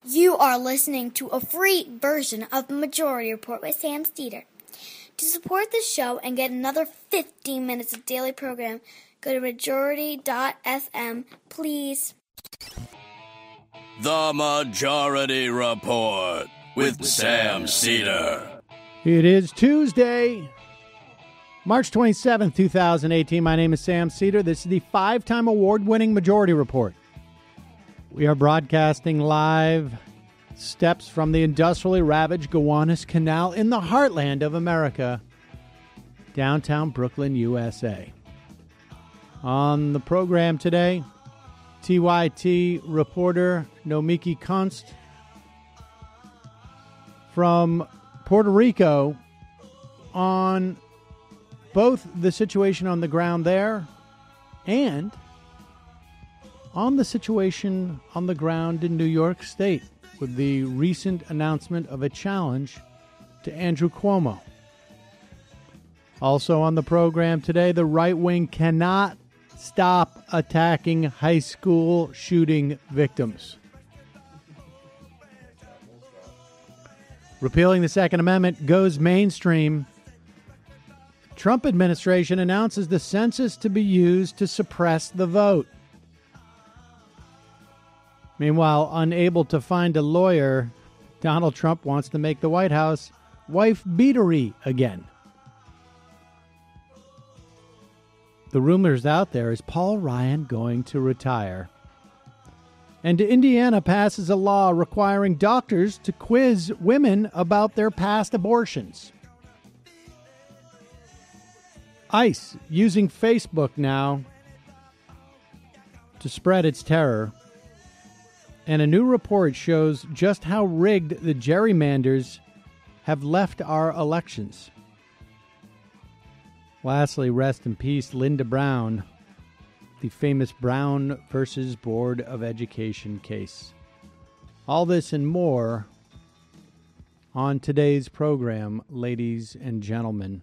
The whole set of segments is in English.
You are listening to a free version of the Majority Report with Sam Steeder. To support this show and get another 15 minutes of daily program, go to majority.fm, please. The Majority Report with Sam Steeder. It is Tuesday, March 27th, 2018. My name is Sam Steeder. This is the 5-time award-winning Majority Report. We are broadcasting live steps from the industrially ravaged Gowanus Canal in the heartland of America, downtown Brooklyn, USA. On the program today, TYT reporter Nomiki Konst from Puerto Rico on both the situation on the ground there and on the situation on the ground in New York State with the recent announcement of a challenge to Andrew Cuomo. Also on the program today, the right wing cannot stop attacking high school shooting victims. Repealing the Second Amendment goes mainstream. Trump administration announces the census to be used to suppress the vote. Meanwhile, unable to find a lawyer, Donald Trump wants to make the White House wife-beatery again. The rumors out there is Paul Ryan going to retire. And Indiana passes a law requiring doctors to quiz women about their past abortions. ICE using Facebook now to spread its terror. And a new report shows just how rigged the gerrymanders have left our elections. Lastly, rest in peace, Linda Brown, the famous Brown versus Board of Education case. All this and more on today's program, ladies and gentlemen.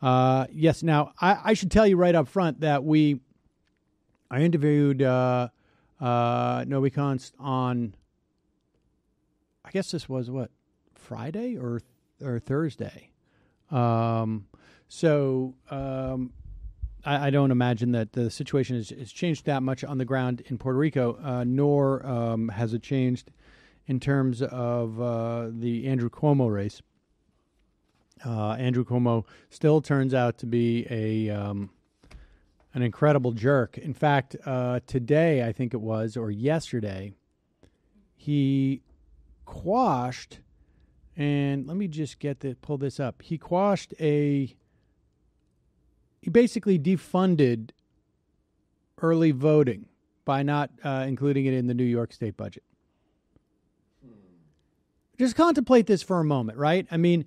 Yes, now, I should tell you right up front that I interviewed Nomiki Konst on, I guess this was Friday or Thursday. I don't imagine that the situation has changed that much on the ground in Puerto Rico, nor has it changed in terms of the Andrew Cuomo race. Andrew Cuomo still turns out to be an incredible jerk. In fact, today, I think it was, or yesterday, he quashed, and let me just pull this up. He basically defunded early voting by not including it in the New York State budget. Just contemplate this for a moment, right? I mean,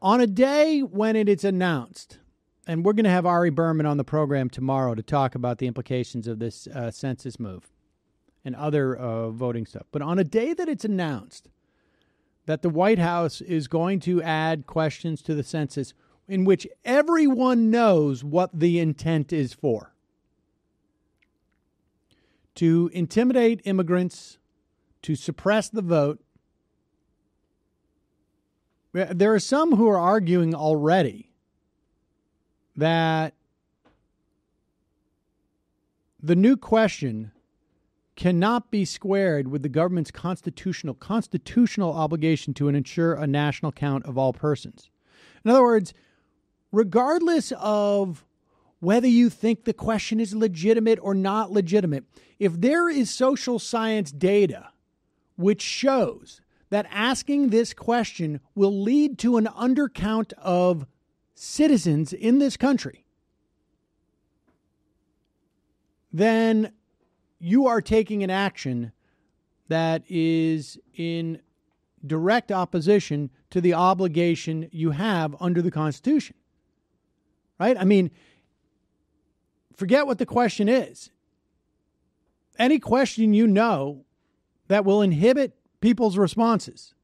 on a day when it's announced, and we're going to have Ari Berman on the program tomorrow to talk about the implications of this census move and other voting stuff. But on a day that it's announced that the White House is going to add questions to the census in which everyone knows what the intent is for, to intimidate immigrants, to suppress the vote. There are some who are arguing already that the new question cannot be squared with the government's constitutional obligation to ensure a national count of all persons. In other words, regardless of whether you think the question is legitimate or not legitimate, if there is social science data which shows that asking this question will lead to an undercount of citizens in this country, then you are taking an action that is in direct opposition to the obligation you have under the Constitution. Right? I mean, forget what the question is. Any question that will inhibit people's responses.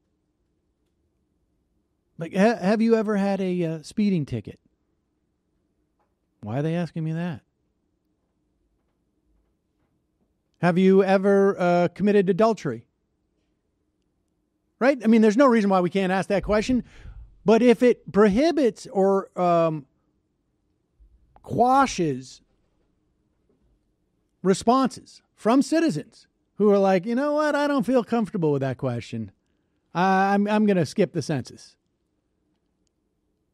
Like, have you ever had a speeding ticket? Why are they asking me that? Have you ever committed adultery? right? I mean, there's no reason why we can't ask that question. But if it prohibits or quashes responses from citizens who are like, you know what, I don't feel comfortable with that question, I'm going to skip the census.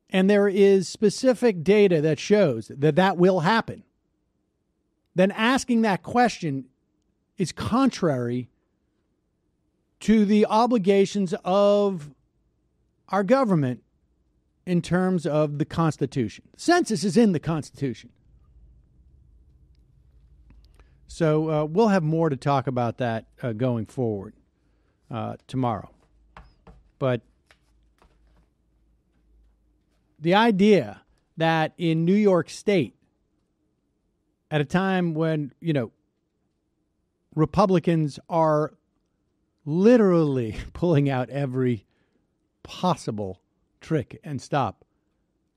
And there is specific data that shows that that will happen. Then asking that question is contrary to the obligations of our government in terms of the Constitution. The census is in the Constitution. So we'll have more to talk about that going forward tomorrow. But the idea that in New York State, at a time when, you know, Republicans are literally pulling out every possible trick and stop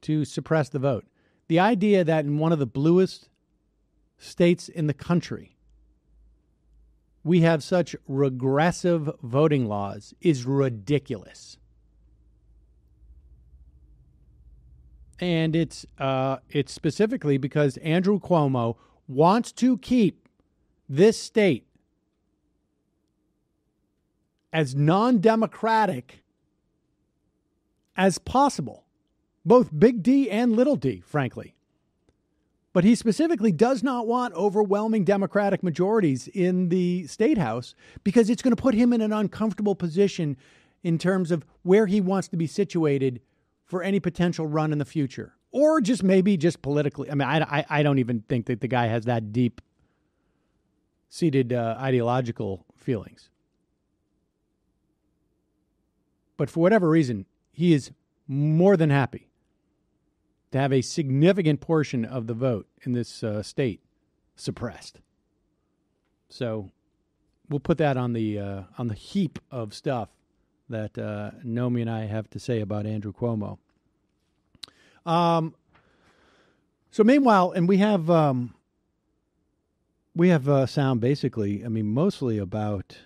to suppress the vote. The idea that in one of the bluest states in the country, we have such regressive voting laws is ridiculous. And it's specifically because Andrew Cuomo wants to keep this state as non-democratic as possible, both big D and little d, frankly. But he specifically does not want overwhelming Democratic majorities in the state house because it's going to put him in an uncomfortable position in terms of where he wants to be situated for any potential run in the future, or just maybe just politically. I mean, I don't even think that the guy has that deep-seated ideological feelings. But for whatever reason, he is more than happy to have a significant portion of the vote in this state suppressed. So we'll put that on the heap of stuff that Nomi and I have to say about Andrew Cuomo. So meanwhile, and we have sound basically, I mean, mostly about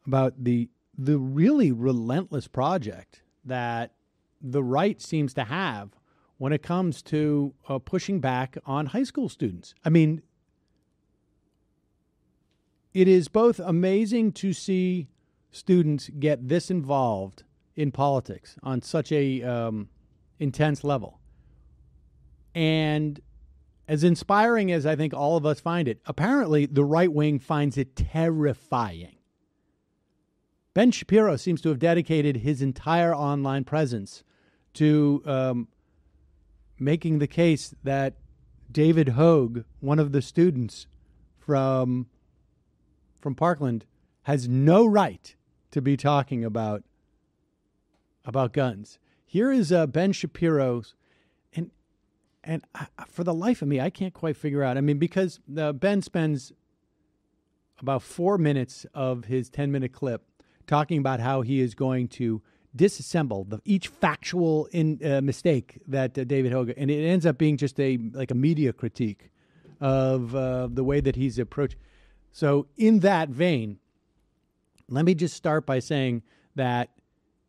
the really relentless project that the right seems to have when it comes to pushing back on high school students. I mean, it is both amazing to see students get this involved in politics on such a intense level. And as inspiring as I think all of us find it, apparently the right wing finds it terrifying. Ben Shapiro seems to have dedicated his entire online presence to making the case that David Hogg, one of the students from Parkland, has no right to be talking about guns. Here is Ben Shapiro's, and for the life of me, I can't quite figure out. I mean, because Ben spends about 4 minutes of his 10-minute clip talking about how he is going to disassemble each factual mistake that David Hogg, and it ends up being just a media critique of the way that he's approached. So in that vein, let me just start by saying that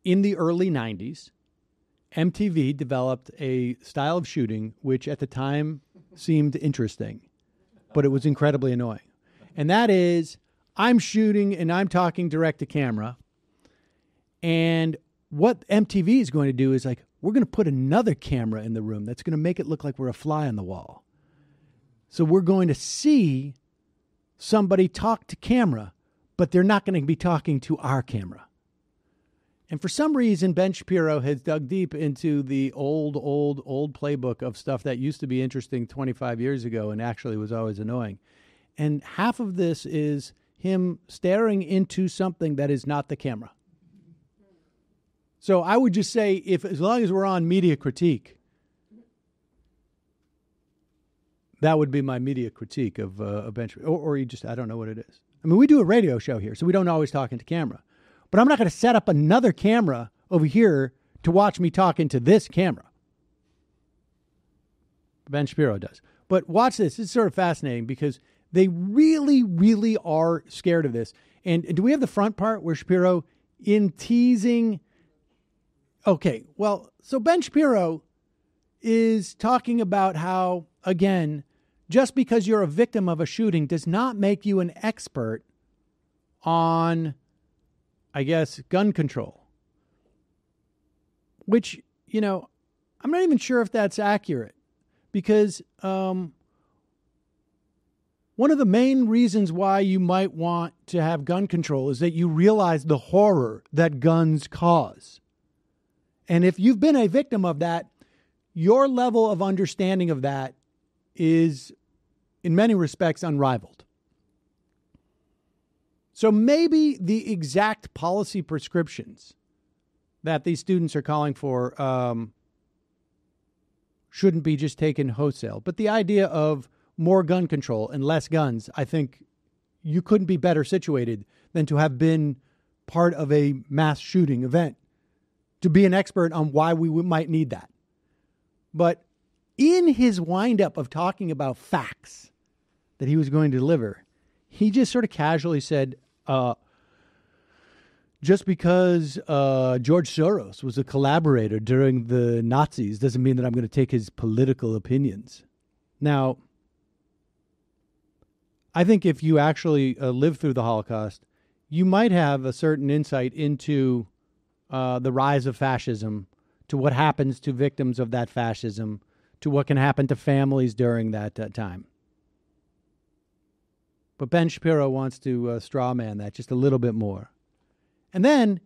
in the early 90s, MTV developed a style of shooting which at the time seemed interesting, but it was incredibly annoying. And that is, I'm shooting and I'm talking direct to camera. And what MTV is going to do is we're going to put another camera in the room that's going to make it look like we're a fly on the wall. So we're going to see somebody talk to camera, but they're not going to be talking to our camera. And for some reason, Ben Shapiro has dug deep into the old playbook of stuff that used to be interesting 25 years ago and actually was always annoying. And half of this is him staring into something that is not the camera. So I would just say, as long as we're on media critique, that would be my media critique of Ben Shapiro. Or you just, I don't know what it is. I mean, we do a radio show here, so we don't always talk into camera. But I'm not going to set up another camera over here to watch me talk into this camera. Ben Shapiro does. But watch this. It's sort of fascinating because They really, really are scared of this. And do we have the front part where Shapiro, in teasing... Okay, well, so Ben Shapiro is talking about how, again, just because you're a victim of a shooting does not make you an expert on, I guess, gun control. Which, I'm not even sure if that's accurate. Because one of the main reasons why you might want to have gun control is that you realize the horror that guns cause. And if you've been a victim of that, your level of understanding of that is, in many respects, unrivaled. So maybe the exact policy prescriptions that these students are calling for shouldn't be just taken wholesale. But the idea of more gun control and less guns, I think you couldn't be better situated than to have been part of a mass shooting event, to be an expert on why we might need that. But in his windup of talking about facts that he was going to deliver, he just sort of casually said, just because George Soros was a collaborator during the Nazis doesn't mean that I'm going to take his political opinions. Now, I think if you actually lived through the Holocaust, you might have a certain insight into the rise of fascism, to what happens to victims of that fascism, to what can happen to families during that time. But Ben Shapiro wants to straw man that just a little bit more. And then,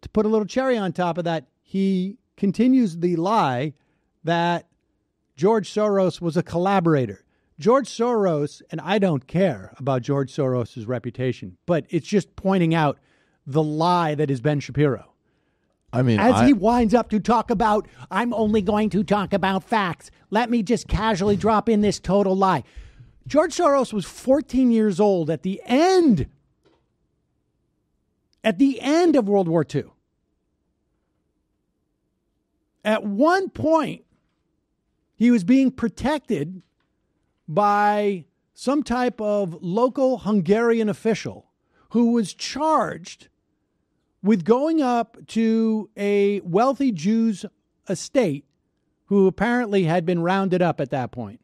to put a little cherry on top of that, he continues the lie that George Soros was a collaborator. George Soros, and I don't care about George Soros's reputation, but it's just pointing out the lie that is Ben Shapiro. I mean, as he winds up to talk about, I'm only going to talk about facts. Let me just casually drop in this total lie. George Soros was 14 years old at the end of World War II. At one point, he was being protected by some type of local Hungarian official who was charged with going up to a wealthy Jew's estate who apparently had been rounded up at that point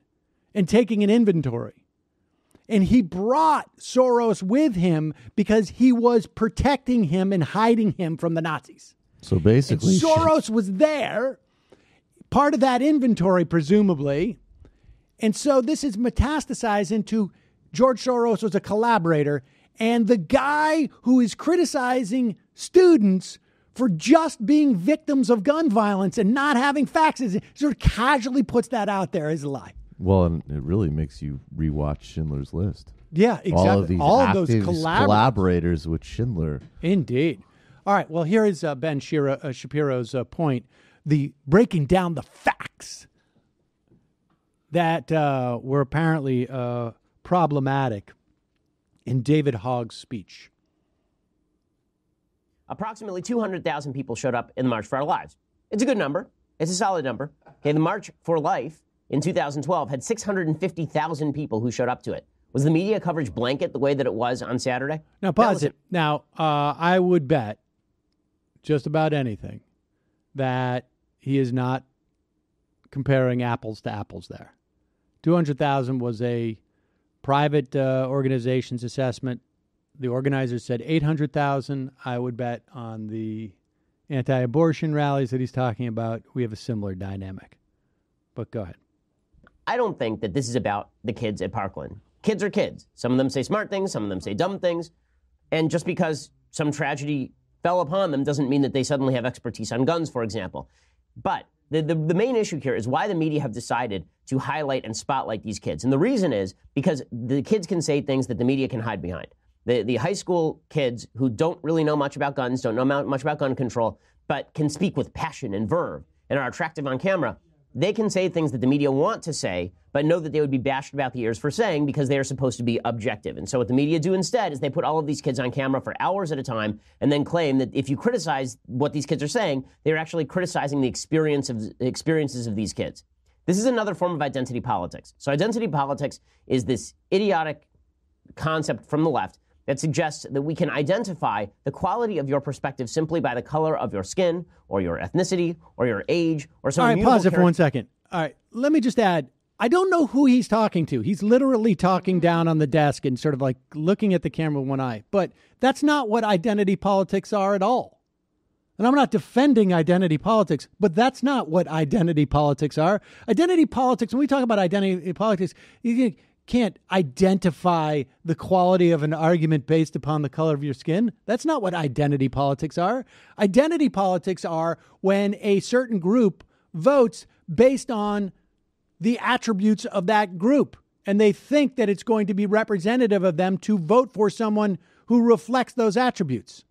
and taking an inventory. And he brought Soros with him because he was protecting him and hiding him from the Nazis. So basically, and Soros was there, part of that inventory, presumably. And so this is metastasized into George Soros was a collaborator. And the guy who is criticizing students for just being victims of gun violence and not having facts sort of casually puts that out there as a lie. Well, and it really makes you rewatch Schindler's List. Yeah, exactly. All of those collaborators with Schindler. Indeed. All right. Well, here is Ben Shapiro's point: the breaking down the facts that were apparently problematic in David Hogg's speech. Approximately 200,000 people showed up in the March for Our Lives. It's a good number. It's a solid number. Okay, the March for Life in 2012 had 650,000 people who showed up to it. Was the media coverage blanket the way that it was on Saturday? Now, pause it. Now, I would bet just about anything that he is not comparing apples to apples there. 200,000 was a private organization's assessment. The organizers said 800,000. I would bet on the anti-abortion rallies that he's talking about, we have a similar dynamic. But go ahead. I don't think that this is about the kids at Parkland. Kids are kids. Some of them say smart things, some of them say dumb things. And just because some tragedy fell upon them doesn't mean that they suddenly have expertise on guns, for example. But the main issue here is why the media have decided to highlight and spotlight these kids. And the reason is because the kids can say things that the media can hide behind. The high school kids who don't really know much about guns, don't know much about gun control, but can speak with passion and verve and are attractive on camera, they can say things that the media want to say, but know that they would be bashed about the ears for saying because they are supposed to be objective. And so what the media do instead is they put all of these kids on camera for hours at a time and then claim that if you criticize what these kids are saying, they're actually criticizing the experiences of these kids. This is another form of identity politics. So identity politics is this idiotic concept from the left that suggests that we can identify the quality of your perspective simply by the color of your skin or your ethnicity or your age or some. All right, pause it for 1 second. All right, let me just add, I don't know who he's talking to. He's literally talking down on the desk and sort of like looking at the camera with one eye. But that's not what identity politics are at all. And I'm not defending identity politics, but that's not what identity politics are. Identity politics, when we talk about identity politics, you can't identify the quality of an argument based upon the color of your skin. That's not what identity politics are. Identity politics are when a certain group votes based on the attributes of that group, and they think that it's going to be representative of them to vote for someone who reflects those attributes.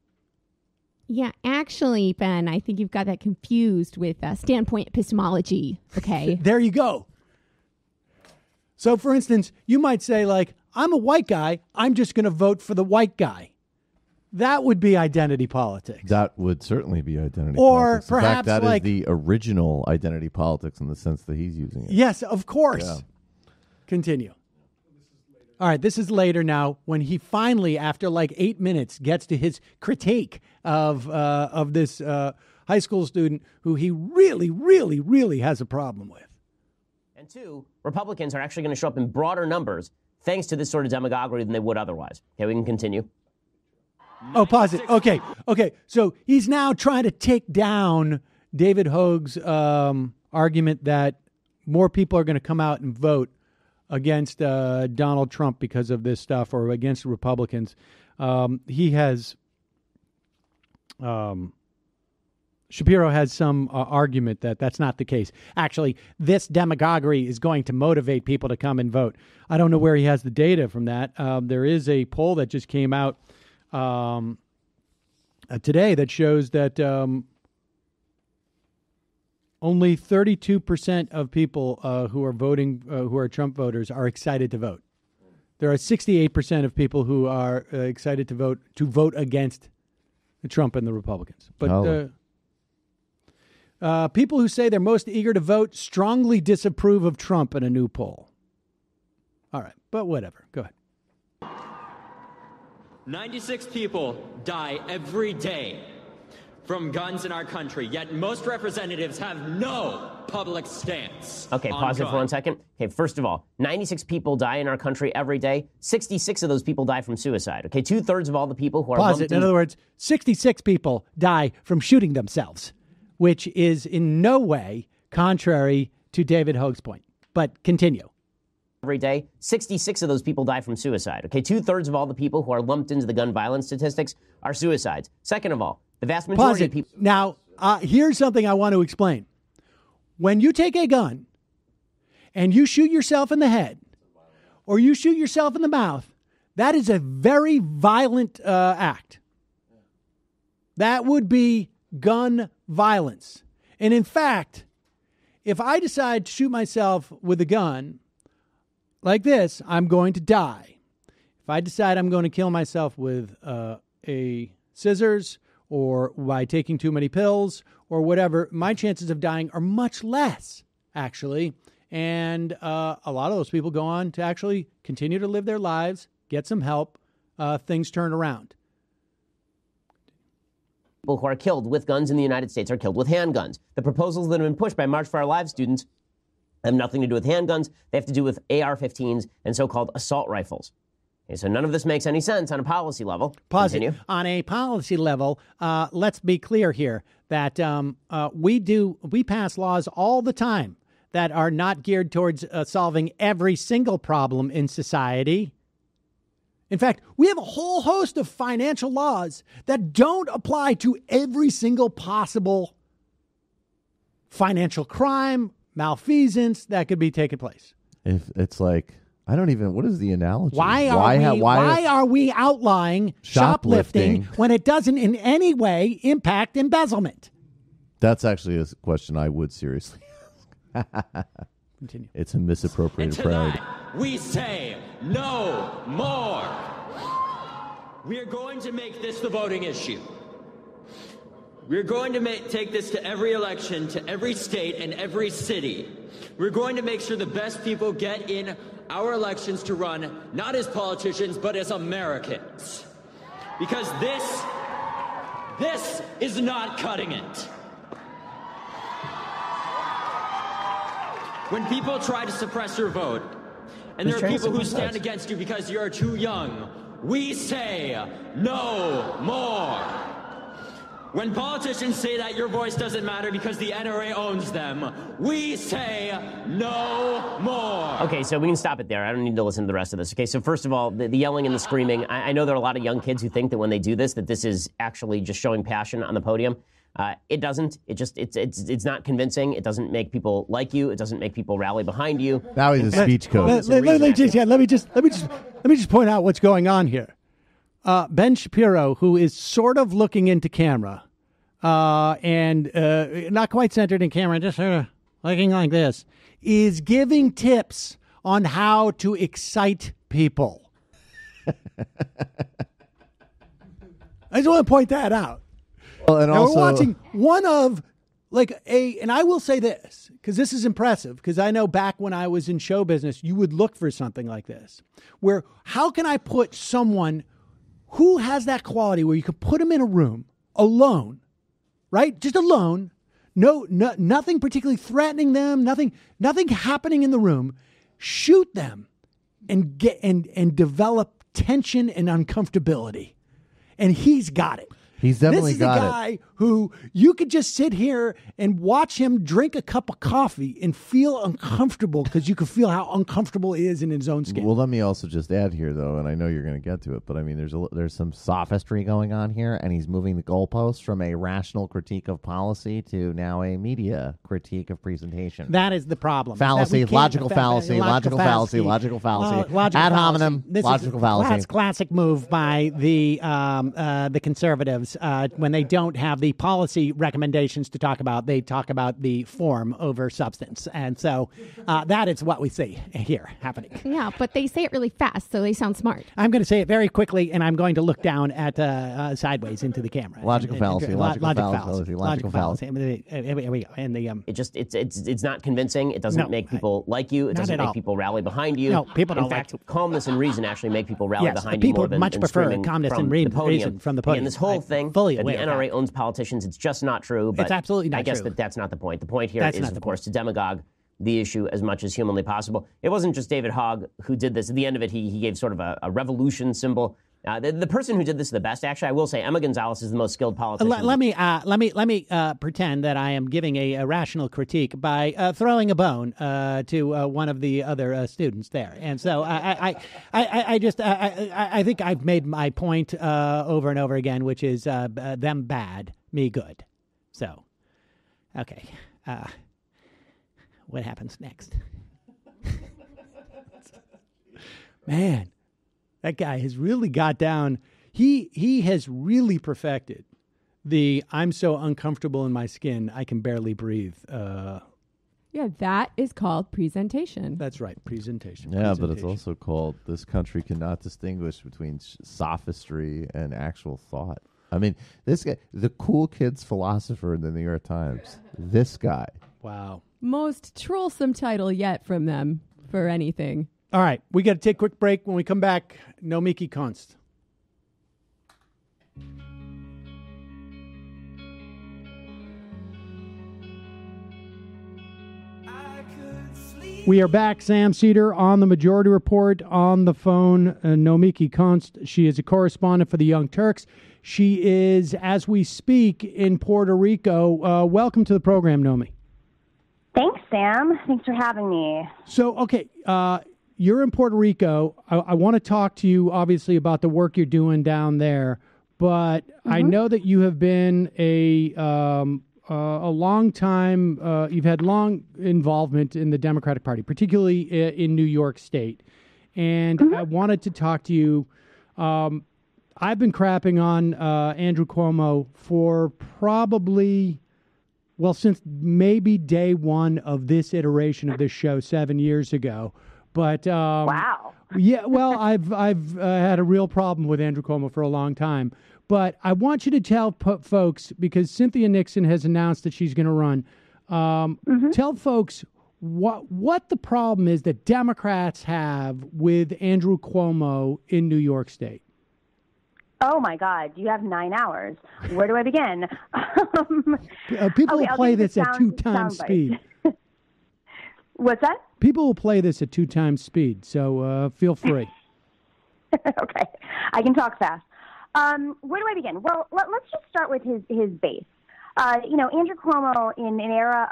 Yeah, actually, Ben, I think you've got that confused with standpoint epistemology, okay? There you go. So, for instance, you might say, like, I'm a white guy, I'm just going to vote for the white guy. That would be identity politics. That would certainly be identity or politics. In perhaps fact, that like, is the original identity politics in the sense that he's using it. Yes, of course. Yeah. Continue. All right, this is later now when he finally, after like 8 minutes, gets to his critique of this high school student who he really, really, really has a problem with. And two, Republicans are actually going to show up in broader numbers thanks to this sort of demagoguery than they would otherwise. Okay, we can continue. Oh, pause it. Okay. So he's now trying to take down David Hogg's argument that more people are going to come out and vote against Donald Trump because of this stuff, or against the Republicans. He has Shapiro has some argument that that's not the case. Actually, this demagoguery is going to motivate people to come and vote. I don't know where he has the data from that. There is a poll that just came out today that shows that only 32% of people who are voting, who are Trump voters, are excited to vote. There are 68% of people who are excited to vote against Trump and the Republicans. But people who say they're most eager to vote strongly disapprove of Trump in a new poll. All right, but whatever. Go ahead. 96 people die every day from guns in our country, yet most representatives have no public stance. Okay, pause it for 1 second. Okay, first of all, 96 people die in our country every day. 66 of those people die from suicide. Okay, 2/3 of all the people who are... Pause it. In other words, 66 people die from shooting themselves, which is in no way contrary to David Hogg's point. But continue. Every day, 66 of those people die from suicide. Okay, 2/3 of all the people who are lumped into the gun violence statistics are suicides. Second of all, the vast majority of people... Now, here's something I want to explain. When you take a gun and you shoot yourself in the head or you shoot yourself in the mouth, that is a very violent act. That would be gun violence. And in fact, if I decide to shoot myself with a gun like this, I'm going to die. If I decide I'm going to kill myself with a scissors or by taking too many pills or whatever, my chances of dying are much less, actually. And a lot of those people go on to actually continue to live their lives, get some help, things turn around. People who are killed with guns in the United States are killed with handguns. The proposals that have been pushed by March for Our Lives students have nothing to do with handguns. They have to do with AR-15s and so-called assault rifles. Okay, so none of this makes any sense on a policy level. Continue. On a policy level, let's be clear here that we pass laws all the time that are not geared towards solving every single problem in society. In fact, we have a whole host of financial laws that don't apply to every single possible financial crime, malfeasance that could be taking place. If it's like, I don't even, what is the analogy? Why are we outlying shoplifting when it doesn't in any way impact embezzlement? That's actually a question I would seriously ask. Continue. It's a misappropriated priority. We say no more. We are going to make this the voting issue. We're going to take this to every election, to every state and every city. We're going to make sure the best people get in our elections to run, not as politicians, but as Americans. Because this is not cutting it. When people try to suppress your vote, and there are people who stand against you because you're too young, we say no more. When politicians say that your voice doesn't matter because the NRA owns them, we say no more. Okay, so we can stop it there. I don't need to listen to the rest of this. Okay, so first of all, the yelling and the screaming. I know there are a lot of young kids who think that when they do this, that this is actually just showing passion on the podium. It doesn't. It's not convincing. It doesn't make people like you. It doesn't make people rally behind you. Now he's a speech coach. Let me just point out what's going on here. Ben Shapiro, who is sort of looking into camera, and not quite centered in camera, just sort of looking like this, is giving tips on how to excite people. I just want to point that out. Well, and now also, we're watching one of and I will say this, because this is impressive, because I know back when I was in show business, you would look for something like this, where how can I put someone who has that quality where you can put them in a room alone, right? Just alone, nothing particularly threatening them, nothing happening in the room, shoot them and develop tension and uncomfortability. And he's got it. He's definitely got it. This is a guy who you could just sit here and watch him drink a cup of coffee and feel uncomfortable because you can feel how uncomfortable he is in his own skin. Well, let me also just add here, though, and I know you're going to get to it, but I mean, there's some sophistry going on here, and he's moving the goalposts from a rational critique of policy to now a media critique of presentation. That is the problem. Fallacy, logical fallacy, logical fallacy, logical fallacy, ad hominem, logical fallacy. That's classic move by the conservatives. When they don't have the policy recommendations to talk about, they talk about the form over substance. And so that is what we see here happening. Yeah, but they say it really fast, so they sound smart. I'm going to say it very quickly, and I'm going to look down at sideways into the camera. Logical fallacy, logical fallacy. Here we go. And the it's not convincing. It doesn't make people like you. It doesn't make people rally behind you. No, people don't In fact, like calmness and reason actually make people rally behind you people more than much prefer screaming calmness from and reason from the podium. And this whole thing fully that the aware of NRA that. owns politicians, it's just not true. But It's absolutely not I guess true. that's not the point. The point here That's is, not the of course, to demagogue the issue as much as humanly possible. It wasn't just David Hogg who did this. At the end of it, he gave sort of a revolution symbol. The person who did this the best, actually, I will say, Emma Gonzalez is the most skilled politician. Let me pretend that I am giving a rational critique by throwing a bone to one of the other students there, and so I think I've made my point over and over again, which is them bad, me good. So, okay, what happens next? Man. That guy has really got down. He has really perfected the I'm so uncomfortable in my skin I can barely breathe. Yeah, that is called presentation. That's right, presentation. Yeah, but it's also called this country cannot distinguish between sophistry and actual thought. I mean, this guy, the cool kid's philosopher in the New York Times, this guy. Wow. Most trollsome title yet from them for anything. All right, we got to take a quick break. When we come back, Nomiki Konst. We are back. Sam Cedar on the Majority Report. On the phone, Nomiki Konst. She is a correspondent for the Young Turks. She is, as we speak, in Puerto Rico. Welcome to the program, Nomi. Thanks, Sam. Thanks for having me. So, okay, you're in Puerto Rico. I want to talk to you, obviously, about the work you're doing down there. But I know that you have been a long time. You've had long involvement in the Democratic Party, particularly in New York State. And I wanted to talk to you. I've been crapping on Andrew Cuomo for probably, since maybe day one of this iteration of this show 7 years ago. But wow. Yeah, well, I've had a real problem with Andrew Cuomo for a long time. But I want you to tell folks, because Cynthia Nixon has announced that she's going to run. Tell folks what the problem is that Democrats have with Andrew Cuomo in New York State. Oh, my God. You have 9 hours. Where do I begin? People will play this at 2 sound times bite. speed. What's that? People will play this at 2 times speed, so feel free. Okay. I can talk fast. Where do I begin? Well, let's just start with his base. Andrew Cuomo, in an era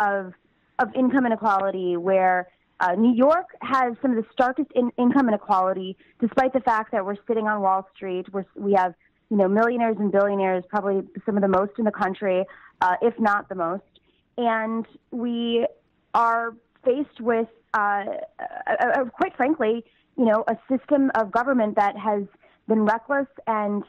of income inequality where New York has some of the starkest income inequality, despite the fact that we're sitting on Wall Street. We have, millionaires and billionaires, probably some of the most in the country, if not the most. And we are faced with, quite frankly, a system of government that has been reckless and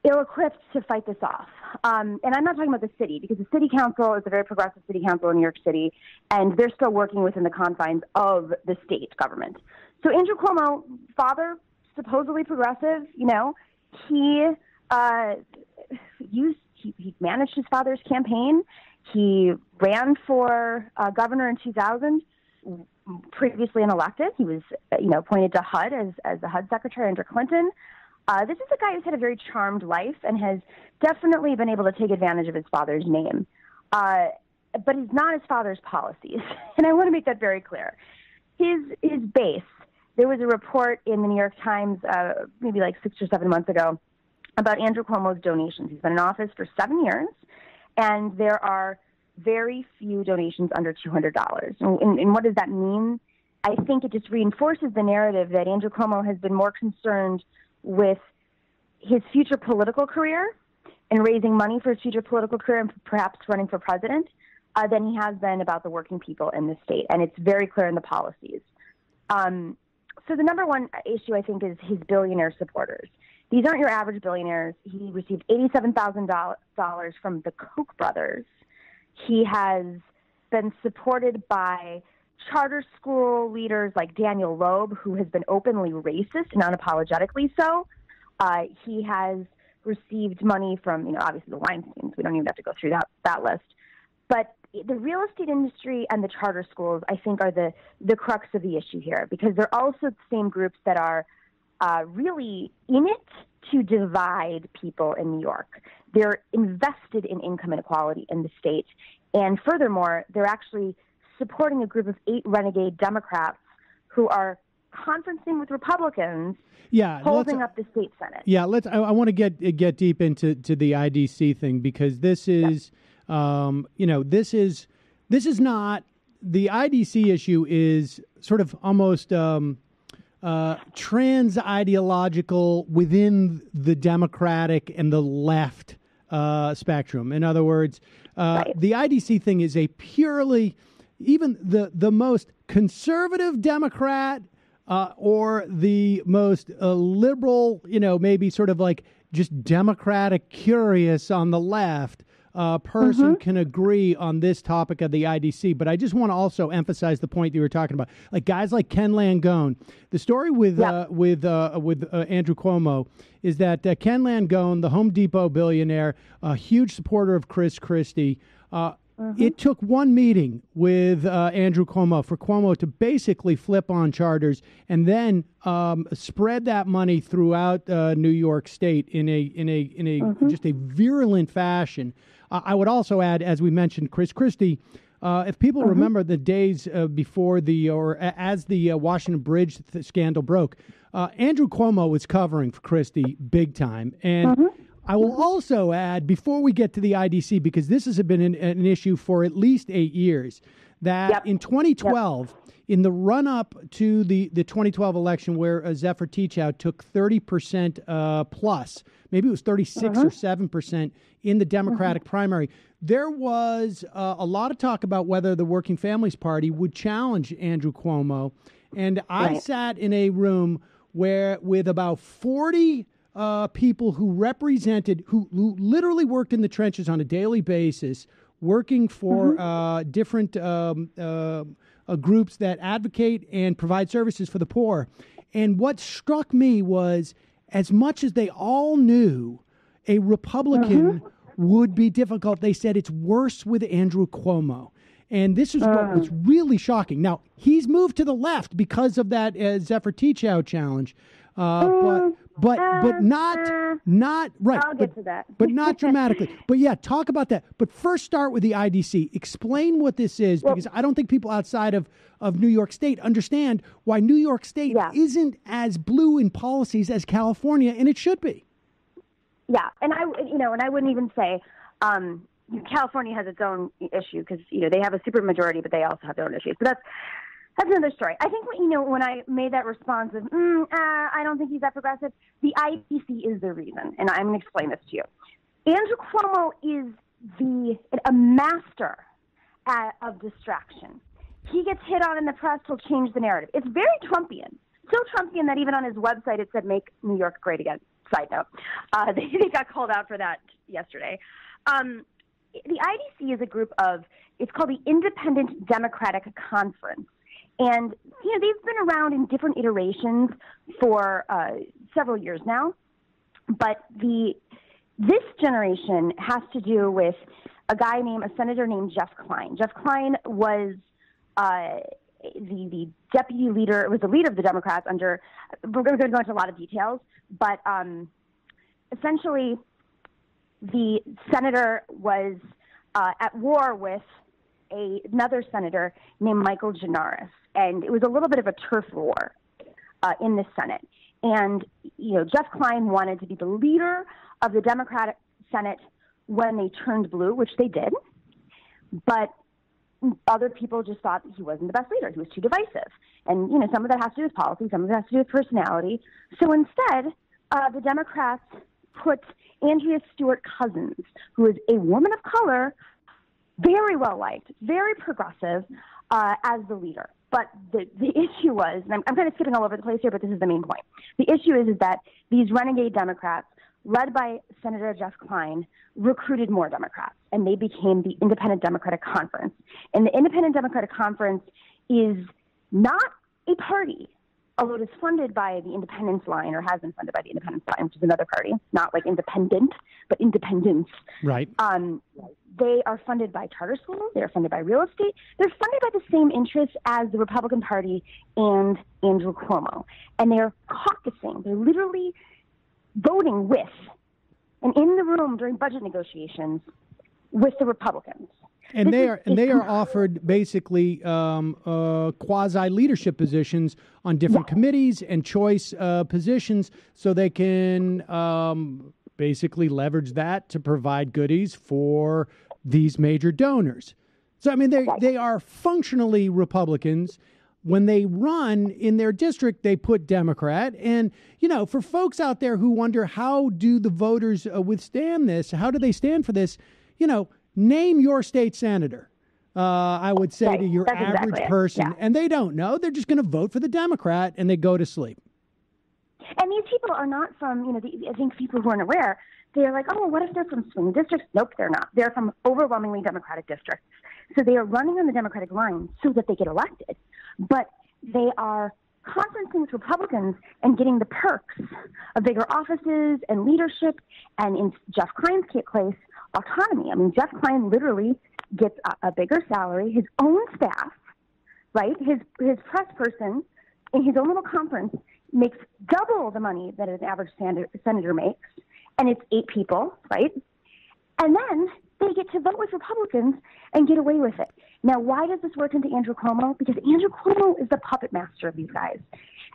ill-equipped to fight this off. And I'm not talking about the city, because the city council is a very progressive city council in New York City, and they're still working within the confines of the state government. So Andrew Cuomo, father, supposedly progressive, he managed his father's campaign. He ran for governor in 2000, previously unelected. He was, appointed to HUD as the HUD secretary under Clinton. This is a guy who's had a very charmed life and has definitely been able to take advantage of his father's name. But he's not his father's policies. And I want to make that very clear. His base, there was a report in the New York Times maybe like 6 or 7 months ago about Andrew Cuomo's donations. He's been in office for 7 years, and there are very few donations under $200. And what does that mean? I think it just reinforces the narrative that Andrew Cuomo has been more concerned with his future political career and raising money for his future political career and perhaps running for president than he has been about the working people in the state. And it's very clear in the policies. So the number one issue, I think, is his billionaire supporters. These aren't your average billionaires. He received $87,000 from the Koch brothers. He has been supported by charter school leaders like Daniel Loeb, who has been openly racist and unapologetically so. He has received money from, obviously the Weinsteins. We don't even have to go through that list. But the real estate industry and the charter schools, I think, are the crux of the issue here, because they're also the same groups that are really in it to divide people in New York. They're invested in income inequality in the state. And furthermore, they're actually supporting a group of 8 renegade Democrats who are conferencing with Republicans, holding up the state Senate. Yeah, I want to get deep into the IDC thing, because this is, this is not, the IDC issue is sort of almost trans ideological within the Democratic and the left spectrum. In other words, the IDC thing is a purely, even the most conservative Democrat or the most liberal, maybe sort of like just Democratic curious on the left person can agree on this topic of the IDC. But I just want to also emphasize the point you were talking about, like guys like Ken Langone. The story with Andrew Cuomo is that Ken Langone, the Home Depot billionaire, a huge supporter of Chris Christie, it took one meeting with Andrew Cuomo for Cuomo to basically flip on charters and then spread that money throughout New York State in a just a virulent fashion. I would also add, as we mentioned, Chris Christie. If people remember the days before as the Washington Bridge scandal broke, Andrew Cuomo was covering for Christie big time. And I will also add, before we get to the IDC, because this has been an issue for at least 8 years, that in 2012, in the run-up to the 2012 election where Zephyr Teachout took 30% plus, maybe it was 36 or 7% in the Democratic primary, there was a lot of talk about whether the Working Families Party would challenge Andrew Cuomo. And I sat in a room with about 40 people who represented, who literally worked in the trenches on a daily basis, working for different groups that advocate and provide services for the poor. And what struck me was, as much as they all knew a Republican would be difficult, they said it's worse with Andrew Cuomo. And this is what was really shocking. Now, he's moved to the left because of that Zephyr Teachow challenge, but not right. I'll get to that, but not dramatically. But yeah, talk about that. But first, start with the IDC. Explain what this is, because I don't think people outside of New York State understand why New York State isn't as blue in policies as California, and it should be. Yeah, and I wouldn't even say. California has its own issue because they have a supermajority, but they also have their own issues. But that's another story. I think when I made that response of I don't think he's that progressive, the IDC is the reason, and I'm going to explain this to you. Andrew Cuomo is a master of distraction. He gets hit on in the press, he'll change the narrative. It's very Trumpian, so Trumpian that even on his website it said "Make New York Great Again." Side note, they got called out for that yesterday. The IDC is a group it's called the Independent Democratic Conference. And, they've been around in different iterations for several years now. But this generation has to do with a senator named Jeff Kline. Jeff Kline was the deputy leader, was the leader of the Democrats we're going to go into a lot of details, but essentially the senator was at war with another senator named Michael Gianaris, and it was a little bit of a turf war in the Senate. And Jeff Kline wanted to be the leader of the Democratic Senate when they turned blue, which they did, but other people just thought that he wasn't the best leader. He was too divisive, and some of that has to do with policy, some of it has to do with personality. So instead, the Democrats put Andrea Stewart Cousins, who is a woman of color, very well liked, very progressive, as the leader. But the issue was, and I'm kind of skipping all over the place here, but this is the main point. The issue is that these renegade Democrats, led by Senator Jeff Kline, recruited more Democrats, and they became the Independent Democratic Conference. And the Independent Democratic Conference is not a party, although it is funded by the Independence Line, or has been funded by the Independence Line, which is another party, not like independent, but independence. Right. They are funded by charter schools. They are funded by real estate. They're funded by the same interests as the Republican Party and Andrew Cuomo. And they are caucusing. They're literally voting with, and in the room during budget negotiations with the Republicans. And they are offered basically quasi leadership positions on different committees and choice positions, so they can basically leverage that to provide goodies for these major donors. So I mean, they are functionally Republicans. When they run in their district, they put Democrat. And, for folks out there who wonder, how do the voters withstand this? How do they stand for this? Name your state senator, I would say, to your average person. And they don't know. They're just going to vote for the Democrat, and they go to sleep. And these people are not from, I think people who aren't aware, they're like, oh, what if they're from swing districts? Nope, they're not. They're from overwhelmingly Democratic districts. So they are running on the Democratic line so that they get elected. But they are conferencing with Republicans and getting the perks of bigger offices and leadership, and in Jeff Kline's case, autonomy. I mean, Jeff Kline literally gets a bigger salary, his own staff, right? His press person in his own little conference makes double the money that an average senator makes, and it's 8 people, right? And then they get to vote with Republicans and get away with it. Now, why does this work into Andrew Cuomo? Because Andrew Cuomo is the puppet master of these guys.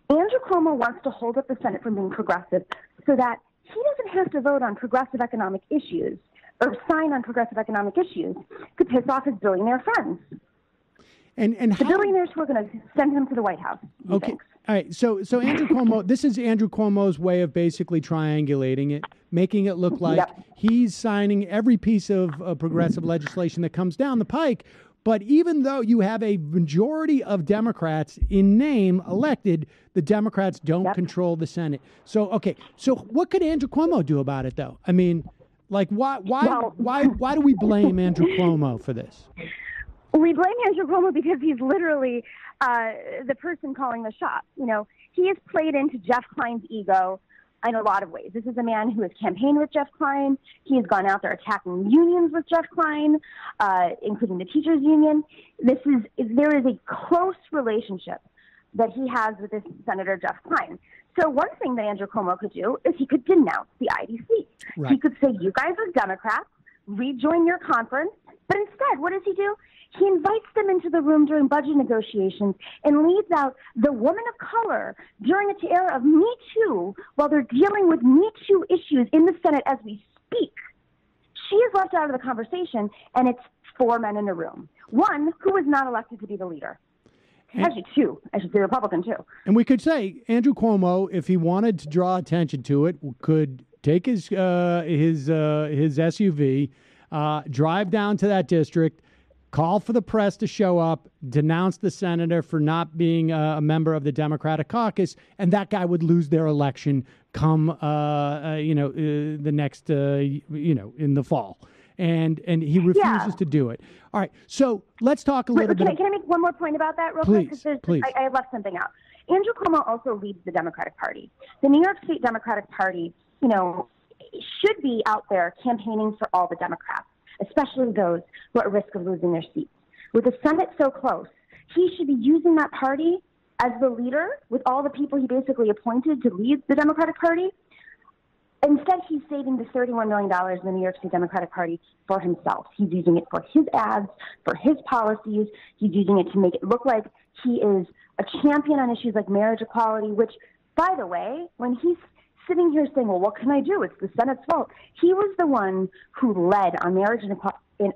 Andrew Cuomo wants to hold up the Senate from being progressive so that he doesn't have to vote on progressive economic issues or sign on progressive economic issues to piss off his billionaire friends. And the billionaires who are going to send him to the White House. Okay. Thinks. All right. So Andrew Cuomo, this is Andrew Cuomo's way of basically triangulating it, making it look like he's signing every piece of progressive legislation that comes down the pike. But even though you have a majority of Democrats in name elected, the Democrats don't control the Senate. So, okay. So what could Andrew Cuomo do about it, though? I mean, like, why do we blame Andrew Cuomo for this? We blame Andrew Cuomo because he's literally the person calling the shots. You know, he has played into Jeff Klein's ego in a lot of ways. This is a man who has campaigned with Jeff Klein. He has gone out there attacking unions with Jeff Klein, including the teachers union. There is a close relationship that he has with this Senator Jeff Klein. So one thing that Andrew Cuomo could do is he could denounce the IDC. Right. He could say, you guys are Democrats, rejoin your conference. But instead, what does he do? He invites them into the room during budget negotiations and leaves out the woman of color during its era of Me Too while they're dealing with Me Too issues in the Senate as we speak. She is left out of the conversation, and it's 4 men in a room. One who was not elected to be the leader. Actually, 2. I should say Republican, too. And we could say Andrew Cuomo, if he wanted to draw attention to it, could take his SUV, drive down to that district, call for the press to show up, denounce the senator for not being a member of the Democratic caucus, and that guy would lose their election come, the next, in the fall. And he refuses to do it. All right, so let's talk a little bit. Can I make one more point about that real quick? Please. I left something out. Andrew Cuomo also leads the Democratic Party. The New York State Democratic Party, should be out there campaigning for all the Democrats, especially those who are at risk of losing their seats. With the Senate so close, he should be using that party as the leader with all the people he basically appointed to lead the Democratic Party. Instead, he's saving the $31 million in the New York State Democratic Party for himself. He's using it for his ads, for his policies. He's using it to make it look like he is a champion on issues like marriage equality, which, by the way, when he's sitting here saying, well, what can I do? It's the Senate's fault. He was the one who led on marriage and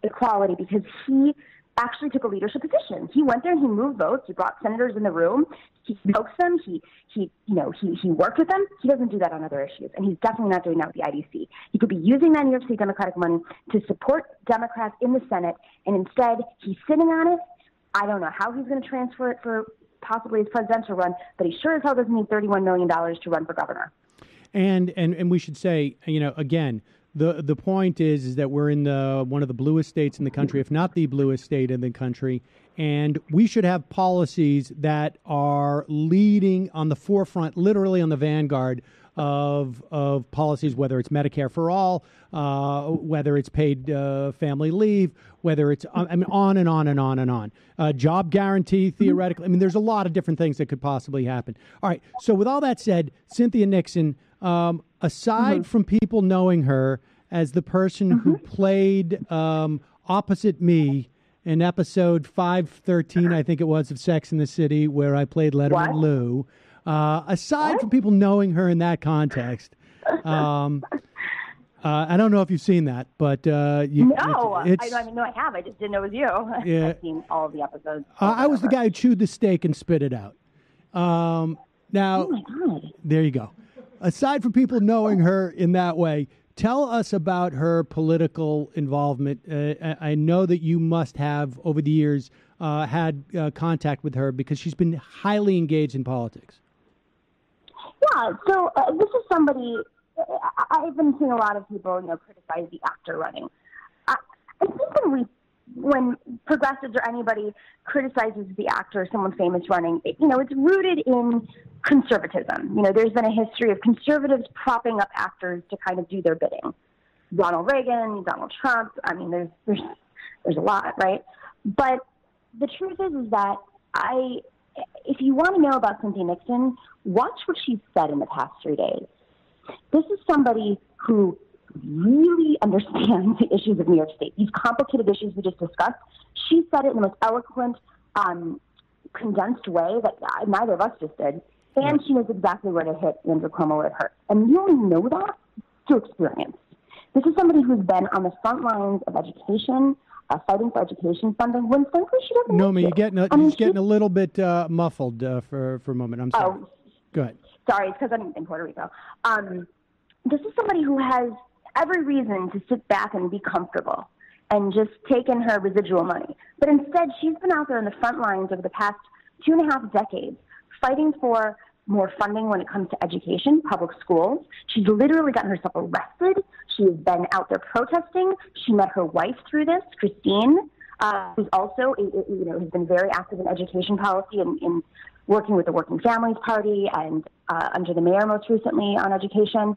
equality because he actually took a leadership position. He went there and he moved votes. He brought senators in the room. He spoke to them. He worked with them. He doesn't do that on other issues, and he's definitely not doing that with the IDC. He could be using that New York State Democratic money to support Democrats in the Senate, and instead he's sitting on it. I don't know how he's going to transfer it for possibly his presidential run, but he sure as hell doesn't need $31 million to run for governor. And we should say, again, the point is that we're in one of the bluest states in the country, if not the bluest state in the country, and we should have policies that are leading on the forefront, literally on the vanguard of policies, whether it's Medicare for all, whether it's paid family leave, whether it's on and on and on and on. Job guarantee, theoretically. There's a lot of different things that could possibly happen. All right. So with all that said, Cynthia Nixon, aside from people knowing her as the person who played opposite me in episode 513, I think it was, of Sex and the City, where I played Letterman Lou, aside from people knowing her in that context, I don't know if you've seen that, but I have. I just didn't know it was you. Yeah. I've seen all of the episodes. I was the guy who chewed the steak and spit it out. Now, oh my God. There you go. Aside from people knowing her in that way, tell us about her political involvement. I know that you must have, over the years, had contact with her because she's been highly engaged in politics. Yeah, so this is somebody, I've been seeing a lot of people, criticize the actor running. I think when progressives or anybody criticizes the actor, someone famous running, it's rooted in conservatism. There's been a history of conservatives propping up actors to kind of do their bidding. Ronald Reagan, Donald Trump. There's a lot, right? But the truth is that if you want to know about Cynthia Nixon, watch what she's said in the past 3 days. This is somebody who really understands the issues of New York State. These complicated issues we just discussed, she said it in the most eloquent, condensed way that neither of us just did. And she knows exactly where to hit Andrew Cuomo where it hurts. And you only know that through experience. This is somebody who's been on the front lines of education, fighting for education funding, when frankly she doesn't know me. You're getting a little bit muffled for a moment. I'm sorry. Oh, go ahead. Sorry, it's because I'm in Puerto Rico. This is somebody who has every reason to sit back and be comfortable and just take in her residual money. But instead, she's been out there in the front lines over the past 2.5 decades fighting for more funding when it comes to education, public schools. She's literally gotten herself arrested. She has been out there protesting. She met her wife through this, Christine. who's also, has been very active in education policy and in working with the Working Families Party and under the mayor most recently on education.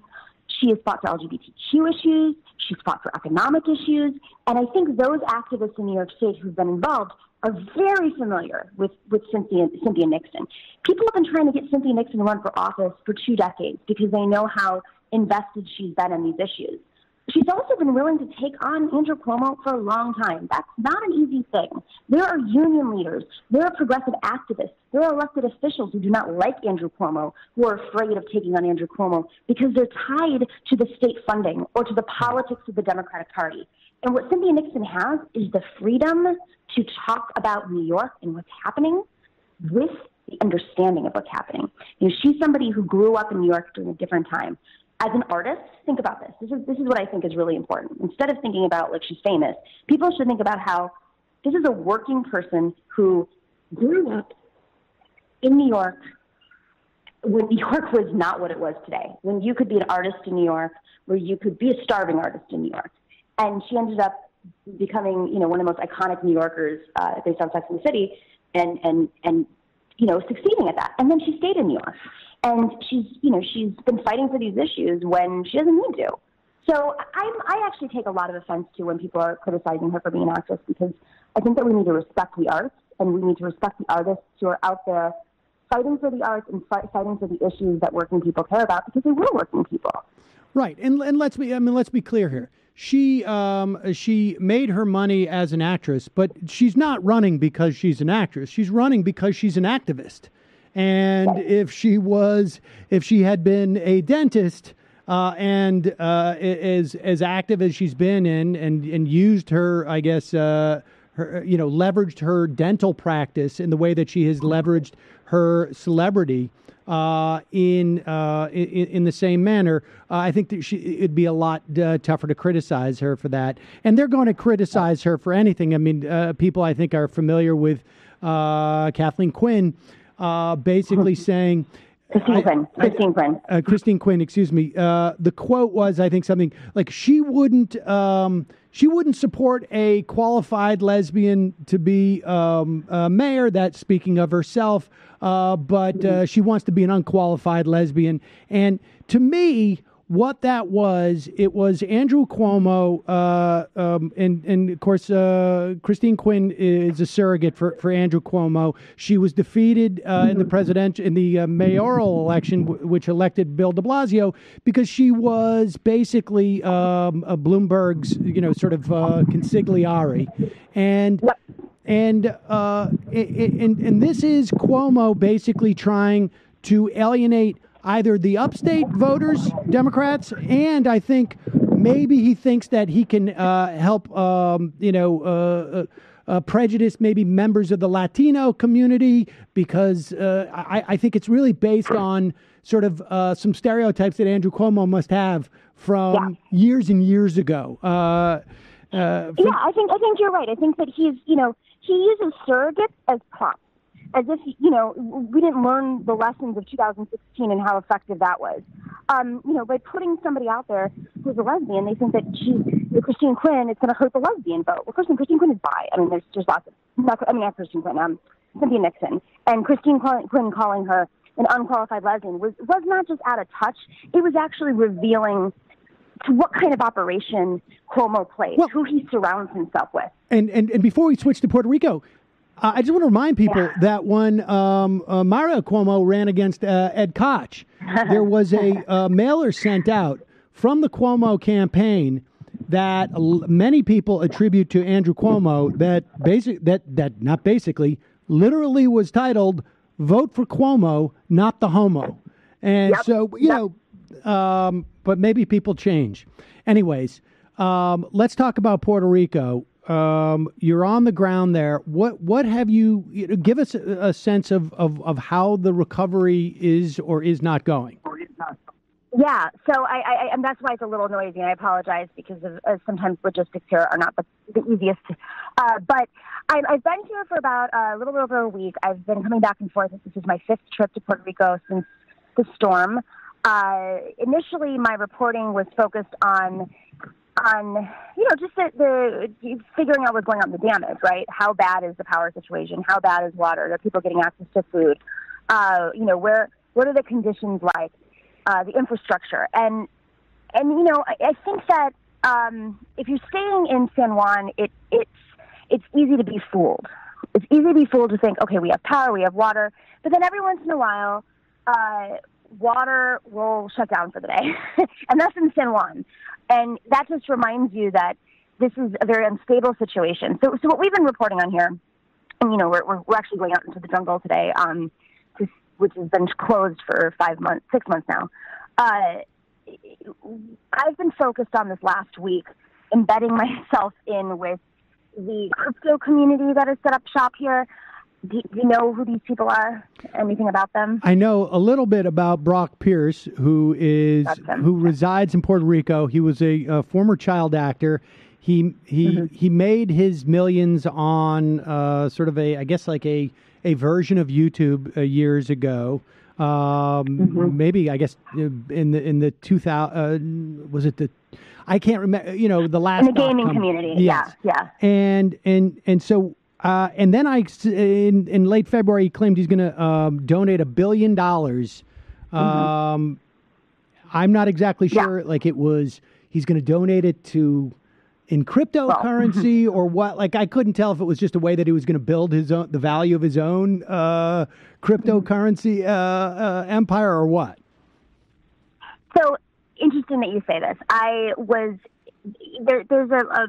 She has fought for LGBTQ issues. She's fought for economic issues. And I think those activists in New York State who've been involved are very familiar with Cynthia Nixon. People have been trying to get Cynthia Nixon to run for office for 2 decades because they know how invested she's been in these issues. She's also been willing to take on Andrew Cuomo for a long time. That's not an easy thing. There are union leaders. There are progressive activists. There are elected officials who do not like Andrew Cuomo, who are afraid of taking on Andrew Cuomo because they're tied to the state funding or to the politics of the Democratic Party. And what Cynthia Nixon has is the freedom to talk about New York and what's happening with the understanding of what's happening. She's somebody who grew up in New York during a different time. As an artist, think about this. This is what I think is really important. Instead of thinking about, like, she's famous, people should think about how this is a working person who grew up in New York when New York was not what it was today, when you could be an artist in New York, where you could be a starving artist in New York. And she ended up becoming, one of the most iconic New Yorkers based on Sex and the City and succeeding at that. And then she stayed in New York. And she's been fighting for these issues when she doesn't need to. So I actually take a lot of offense to when people are criticizing her for being an actress, because I think that we need to respect the arts and we need to respect the artists who are out there fighting for the arts and fighting for the issues that working people care about, because they were working people. Right, and let's be clear here. She made her money as an actress, but she's not running because she's an actress. She's running because she's an activist. And if she had been a dentist and as active as she's been and used her, I guess, leveraged her dental practice in the way that she has leveraged her celebrity in the same manner, I think that it'd be a lot tougher to criticize her for that. And they're going to criticize her for anything. I mean, people I think are familiar with Kathleen Quinn. Basically saying... Christine Quinn, excuse me. The quote was, I think, something like she wouldn't support a qualified lesbian to be mayor. That's speaking of herself, but she wants to be an unqualified lesbian. And to me, what that was, it was Andrew Cuomo, and of course, Christine Quinn is a surrogate for Andrew Cuomo. She was defeated in the mayoral election, which elected Bill de Blasio, because she was basically Bloomberg's, sort of consigliere, and this is Cuomo basically trying to alienate either the upstate voters, Democrats, and I think maybe he thinks that he can help, prejudice maybe members of the Latino community, because I think it's really based on sort of some stereotypes that Andrew Cuomo must have from years and years ago. I think you're right. I think that he uses surrogates as props. As if, we didn't learn the lessons of 2016 and how effective that was. By putting somebody out there who's a lesbian, they think that Christine Quinn, it's going to hurt the lesbian vote. Well, Christine Quinn is bi. I mean, there's lots of, not Christine Quinn, Cynthia Nixon. And Christine Quinn calling her an unqualified lesbian was not just out of touch. It was actually revealing to what kind of operation Cuomo plays, who he surrounds himself with. And before we switch to Puerto Rico, I just want to remind people that when Mario Cuomo ran against Ed Koch, there was a mailer sent out from the Cuomo campaign that many people attribute to Andrew Cuomo that literally was titled "Vote for Cuomo, not the homo." And but maybe people change. Anyways, let's talk about Puerto Rico. You're on the ground there. What have you give us a sense of how the recovery is or is not going? Yeah, so I and that's why it's a little noisy, and I apologize because sometimes logistics here are not the easiest. But I've been here for about a little bit over a week. I've been coming back and forth. This is my 5th trip to Puerto Rico since the storm. Initially, my reporting was focused on on, just the figuring out what's going on, the damage, right? How bad is the power situation? How bad is water? Are people getting access to food? What are the conditions like? The infrastructure. And I think that if you're staying in San Juan, it's easy to be fooled. It's easy to be fooled to think, okay, we have power, we have water, but then every once in a while, water will shut down for the day. And that's in San Juan. And that just reminds you that this is a very unstable situation. So what we've been reporting on here, and we're actually going out into the jungle today, which has been closed for 6 months now. I've been focused on this last week, embedding myself in with the crypto community that has set up shop here. Do you know who these people are? Anything about them? I know a little bit about Brock Pierce, who resides in Puerto Rico. He was a former child actor. He made his millions on sort of a version of YouTube years ago. Maybe I guess in the 2000 was it the I can't remember. The last in the gaming community. Yes. Yeah. And so. And then in late February, he claimed he's going to donate $1 billion. I'm not exactly sure. Yeah. He's going to donate it in cryptocurrency or what? I couldn't tell if it was just a way that he was going to build the value of his own cryptocurrency empire or what. So interesting that you say this. There's a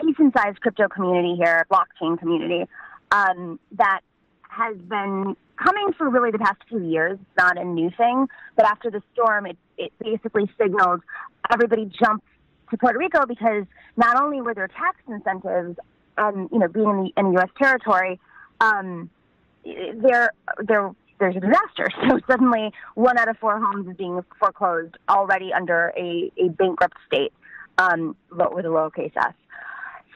decent-sized crypto community here, blockchain community, that has been coming for really the past 2 years. It's not a new thing, but after the storm, it basically signaled everybody jumped to Puerto Rico because not only were there tax incentives and being in the U.S. territory, there's a disaster. So suddenly, 1 out of 4 homes is being foreclosed already under a bankrupt state. With a lowercase s.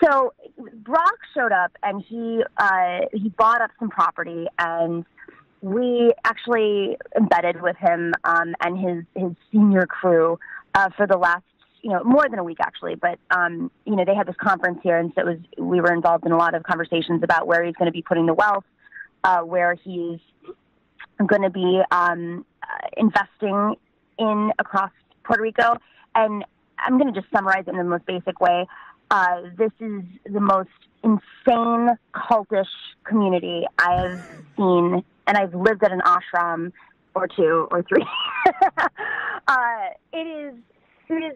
So Brock showed up and he bought up some property, and we actually embedded with him and his senior crew for the last more than a week actually. But they had this conference here, and so we were involved in a lot of conversations about where he's going to be putting the wealth, where he's going to be investing in across Puerto Rico. And I'm going to just summarize it in the most basic way. This is the most insane cultish community I have seen, and I've lived at an ashram or 2 or 3. It is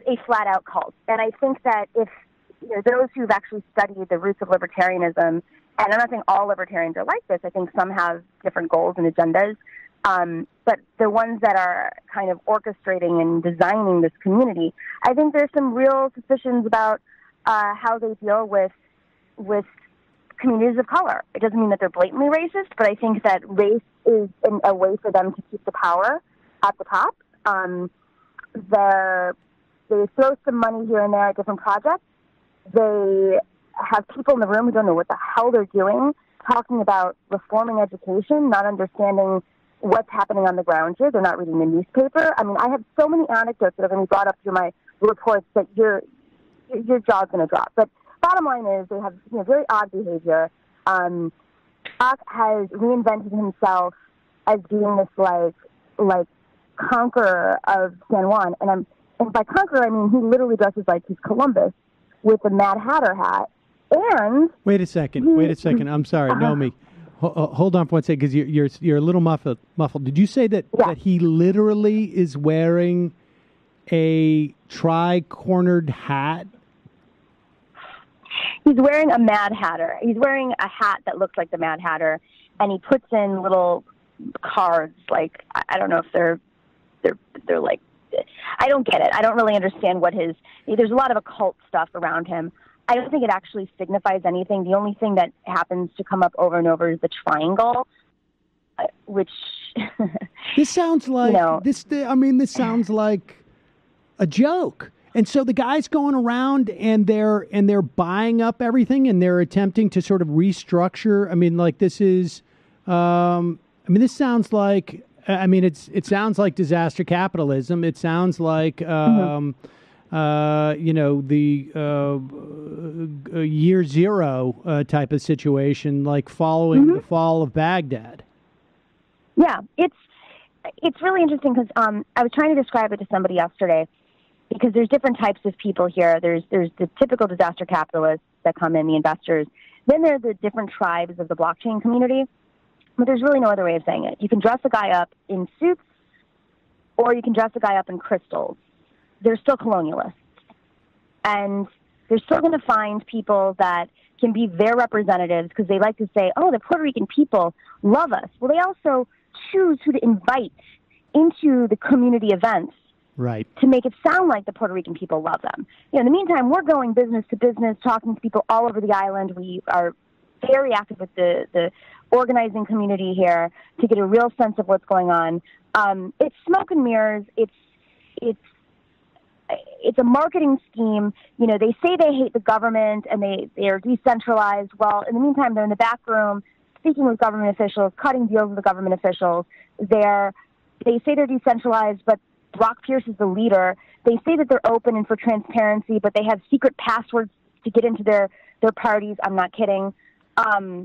a flat out cult, and I think that if those who've actually studied the roots of libertarianism, and I'm not saying all libertarians are like this. I think some have different goals and agendas. But the ones that are kind of orchestrating and designing this community, I think there's some real suspicions about how they deal with communities of color. It doesn't mean that they're blatantly racist, but I think that race is a way for them to keep the power at the top. They throw some money here and there at different projects. They have people in the room who don't know what the hell they're doing, talking about reforming education, not understanding what's happening on the ground here. They're not reading the newspaper. I mean, I have so many anecdotes that are going to be brought up through my reports that your jaw's going to drop. But bottom line is they have very odd behavior. Brock has reinvented himself as being this like conqueror of San Juan, and by conqueror I mean he literally dresses like he's Columbus with a Mad Hatter hat. And wait a second. I'm sorry, Nomi. Hold on for 1 second, because you're a little muffled. Did you say that he literally is wearing a tri-cornered hat? He's wearing a Mad Hatter. He's wearing a hat that looks like the Mad Hatter, and he puts in little cards. Like I don't know if they're like, I don't get it. I don't really understand there's a lot of occult stuff around him. I don't think it actually signifies anything. The only thing that happens to come up over and over is the triangle, which this sounds like this sounds like a joke. And so the guy's going around and they're buying up everything, and they're attempting to sort of restructure. I mean, like this is this sounds like it sounds like disaster capitalism. It sounds like year zero type of situation, like following the fall of Baghdad. Yeah, it's really interesting because I was trying to describe it to somebody yesterday because there's different types of people here. There's the typical disaster capitalists that come in, the investors. Then there are the different tribes of the blockchain community. But there's really no other way of saying it. You can dress a guy up in suits or you can dress a guy up in crystals. They're still colonialists. And they're still going to find people that can be their representatives because they like to say, oh, the Puerto Rican people love us. Well, they also choose who to invite into the community events right, to make it sound like the Puerto Rican people love them. In the meantime, we're going business to business, talking to people all over the island. We are very active with the organizing community here to get a real sense of what's going on. It's smoke and mirrors. It's a marketing scheme. They say they hate the government and they are decentralized. Well, in the meantime, they're in the back room speaking with government officials, cutting deals with the government officials. They say they're decentralized, but Brock Pierce is the leader. They say that they're open and for transparency, but they have secret passwords to get into their parties. I'm not kidding. A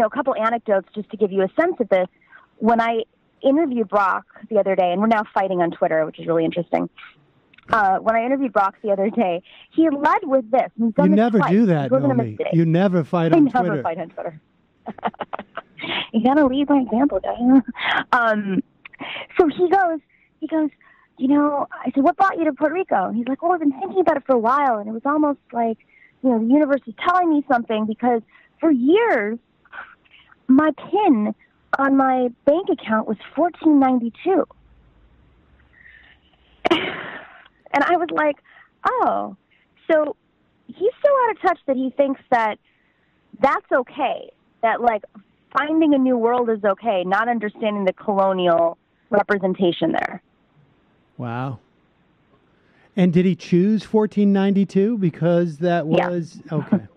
couple anecdotes just to give you a sense of this. When I interviewed Brock the other day, and we're now fighting on Twitter, which is really interesting. When I interviewed Brock the other day, he led with this. You never do that, Nomi. You never fight on Twitter. I never fight on Twitter. You gotta lead by example, guys. So he goes, I said, what brought you to Puerto Rico? And he's like, I've been thinking about it for a while, and it was almost like, the universe is telling me something because for years, my PIN on my bank account was $14.92. And I was like, oh, so he's so out of touch that he thinks that that's okay, that like finding a new world is okay, not understanding the colonial representation there. Wow. And did he choose 1492 because that was okay?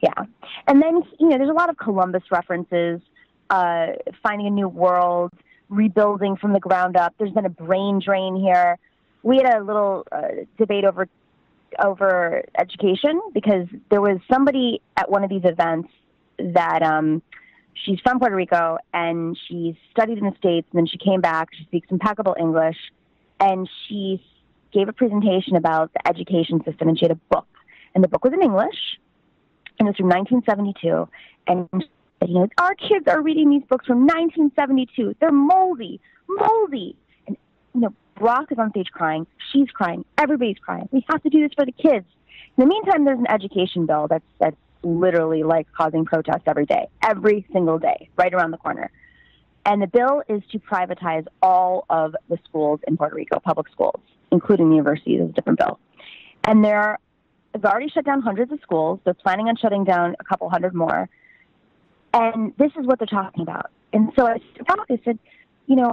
Yeah. And then, there's a lot of Columbus references, finding a new world, rebuilding from the ground up. There's been a brain drain here. We had a little debate over education because there was somebody at one of these events that she's from Puerto Rico and she studied in the States and then she came back. She speaks impeccable English and she gave a presentation about the education system and she had a book and the book was in English and it was from 1972 and our kids are reading these books from 1972. They're moldy. And, Brock is on stage crying. She's crying. Everybody's crying. We have to do this for the kids. In the meantime, there's an education bill that's literally like causing protests every single day, right around the corner. And the bill is to privatize all of the schools in Puerto Rico, public schools, including the universities. It's a different bill. And they've already shut down hundreds of schools. They're planning on shutting down a couple hundred more. And this is what they're talking about. And so I said,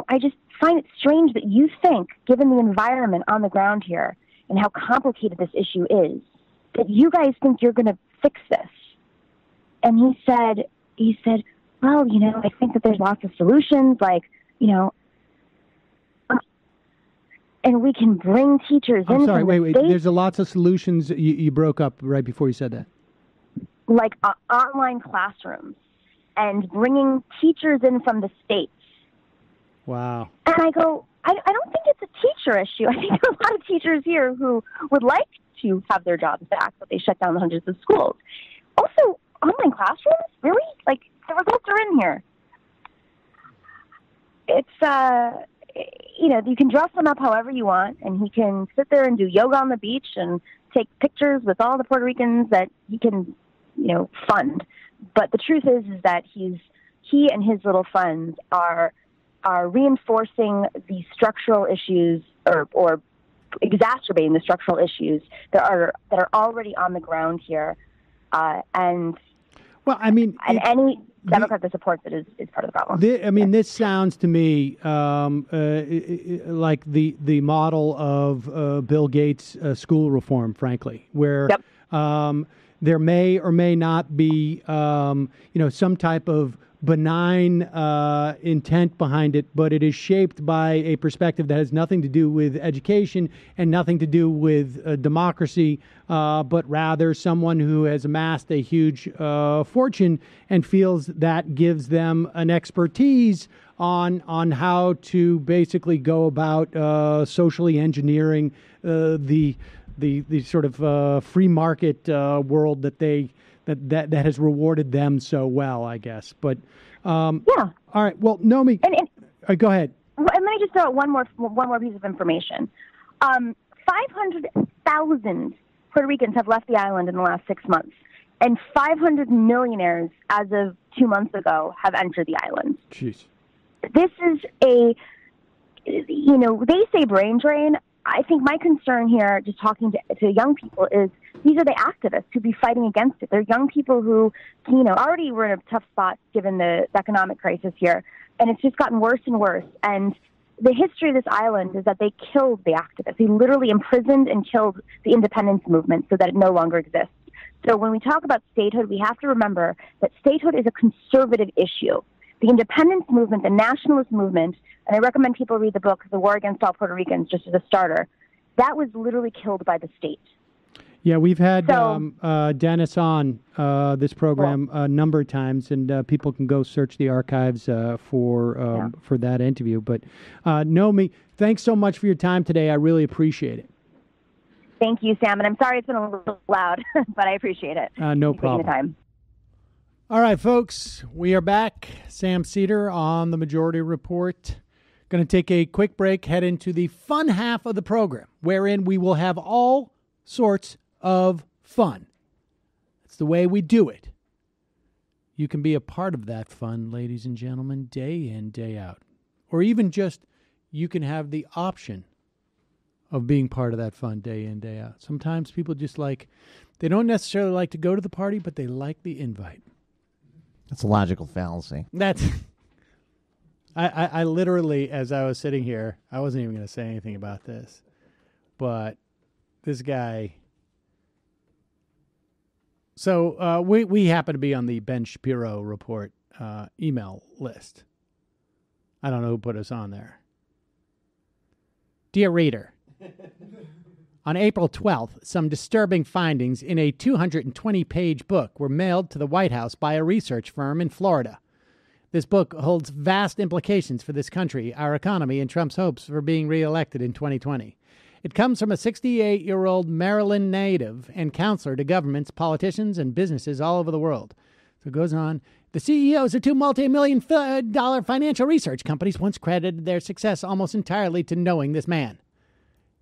I just find it strange that you think, given the environment on the ground here and how complicated this issue is, that you guys think you're going to fix this. And he said, well, I think that there's lots of solutions, like, and we can bring teachers in. I'm sorry, wait. There's lots of solutions. You broke up right before you said that. Like online classrooms and bringing teachers in from the States. Wow. And I go, I don't think it's a teacher issue. I think there are a lot of teachers here who would like to have their jobs back, but they shut down the hundreds of schools. Also, online classrooms? Really? Like, the results are in here. It's, you can dress them up however you want, and he can sit there and do yoga on the beach and take pictures with all the Puerto Ricans that he can, fund. But the truth is that he and his little friends are reinforcing the structural issues or exacerbating the structural issues that are already on the ground here. And any Democrat that supports it is part of the problem. This sounds to me like the model of Bill Gates' school reform, frankly, where there may or may not be, some type of benign intent behind it, but it is shaped by a perspective that has nothing to do with education and nothing to do with democracy, but rather someone who has amassed a huge fortune and feels that gives them an expertise on how to basically go about socially engineering the sort of free market world that has rewarded them so well, I guess. But yeah. All right. Well, Nomi, go ahead. And let me just throw out one more piece of information. 500,000 Puerto Ricans have left the island in the last 6 months, and 500 millionaires, as of 2 months ago, have entered the island. Jeez. This is they say brain drain. I think my concern here, just talking to young people, is these are the activists who be fighting against it. They're young people who, already were in a tough spot given the economic crisis here, and it's just gotten worse and worse. And the history of this island is that they killed the activists. They literally imprisoned and killed the independence movement so that it no longer exists. So when we talk about statehood, we have to remember that statehood is a conservative issue. The independence movement, the nationalist movement, and I recommend people read the book, The War Against All Puerto Ricans, just as a starter, that was literally killed by the state. Yeah, we've had Dennis on this program a number of times, and people can go search the archives for that interview. But Nomi, thanks so much for your time today. I really appreciate it. Thank you, Sam, and I'm sorry it's been a little loud, but I appreciate it. No problem. Taking the time. All right, folks, we are back. Sam Seder on the Majority Report. Going to take a quick break, head into the fun half of the program, wherein we will have all sorts of fun. That's the way we do it. You can be a part of that fun, ladies and gentlemen, day in, day out. Or even just you can have the option of being part of that fun day in, day out. Sometimes people just they don't necessarily like to go to the party, but they like the invite. That's a logical fallacy. I literally, as I was sitting here, I wasn't even going to say anything about this, but this guy. So we happen to be on the Ben Shapiro report email list. I don't know who put us on there. Dear reader, on April 12th, some disturbing findings in a 220-page book were mailed to the White House by a research firm in Florida. This book holds vast implications for this country, our economy, and Trump's hopes for being reelected in 2020. It comes from a 68-year-old Maryland native and counselor to governments, politicians, and businesses all over the world. So it goes on. The CEOs of two multi-million-dollar financial research companies once credited their success almost entirely to knowing this man.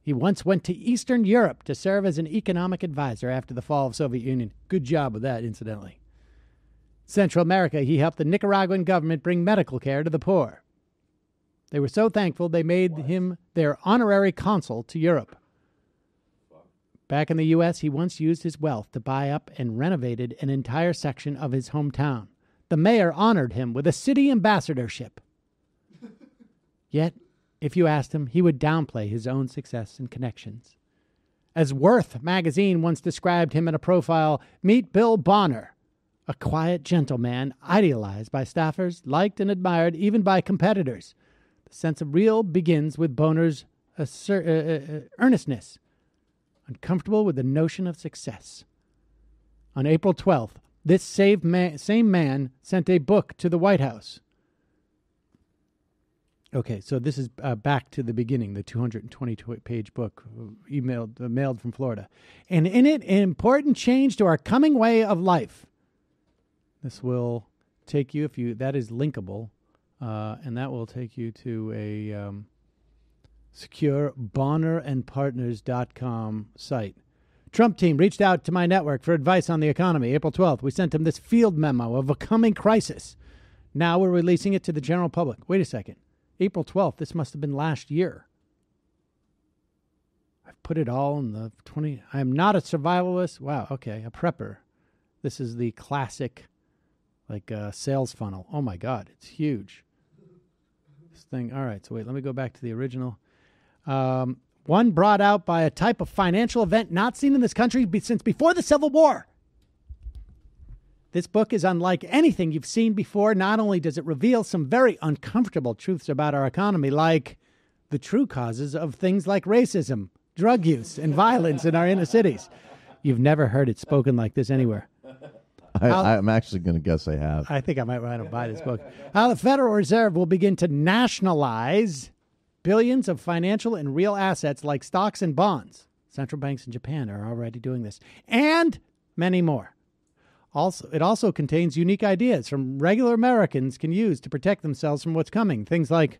He once went to Eastern Europe to serve as an economic advisor after the fall of the Soviet Union. Good job with that, incidentally. Central America, he helped the Nicaraguan government bring medical care to the poor. They were so thankful they made him their honorary consul to Europe. Back in the U.S., he once used his wealth to buy up and renovated an entire section of his hometown. The mayor honored him with a city ambassadorship. Yet, if you asked him, he would downplay his own success and connections. As Worth magazine once described him in a profile, meet Bill Bonner, a quiet gentleman idealized by staffers, liked and admired even by competitors. The sense of real begins with Bonner's earnestness, uncomfortable with the notion of success. On April 12th, this same man sent a book to the White House. Okay, so this is back to the beginning, the 220-page book mailed from Florida. And in it, an important change to our coming way of life. This will take you, that is linkable, and that will take you to a secure bonnerandpartners.com site. Trump team reached out to my network for advice on the economy. April 12th, we sent them this field memo of a coming crisis. Now we're releasing it to the general public. Wait a second. April 12th, this must have been last year. I've put it all in the 20. I am not a survivalist. Wow, okay, a prepper. This is the classic, sales funnel. Oh, my God, it's huge. This thing, all right, so wait, let me go back to the original. One brought out by a type of financial event not seen in this country since before the Civil War. This book is unlike anything you've seen before. Not only does it reveal some very uncomfortable truths about our economy, like the true causes of things like racism, drug use, and violence in our inner cities. You've never heard it spoken like this anywhere. I'm actually going to guess I have. I think I might want to buy this book. How the Federal Reserve will begin to nationalize billions of financial and real assets like stocks and bonds. Central banks in Japan are already doing this. And many more. It also contains unique ideas from regular Americans can use to protect themselves from what's coming. Things like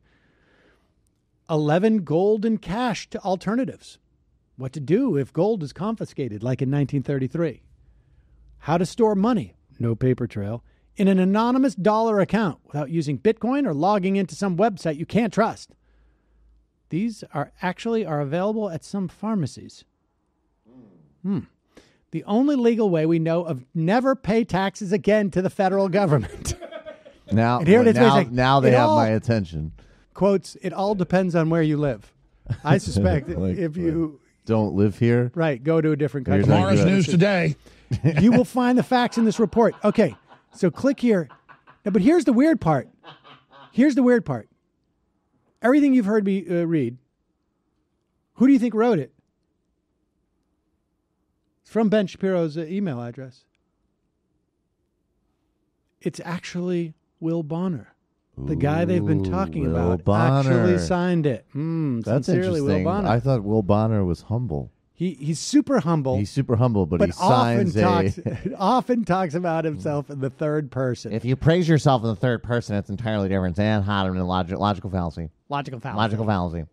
11 gold and cash to alternatives. What to do if gold is confiscated, like in 1933. How to store money, no paper trail, in an anonymous dollar account without using Bitcoin or logging into some website you can't trust. These are available at some pharmacies. The only legal way we know of never pay taxes again to the federal government. Now, and here it is. now they have my attention. Quotes, it all depends on where you live. I suspect Like, if you don't live here, right, go to a different country. Tomorrow's news today. You will find the facts in this report. Okay, so click here. Now, but here's the weird part. Everything you've heard me read, who do you think wrote it? It's from Ben Shapiro's email address. It's actually Will Bonner. The guy they've been talking about actually signed it. That's sincerely, interesting. Will Bonner. I thought Will Bonner was humble. He's super humble. But he signs often talks about himself in the third person. If you praise yourself in the third person, it's entirely different. And hotter than logical fallacy. Logical fallacy. Logical fallacy.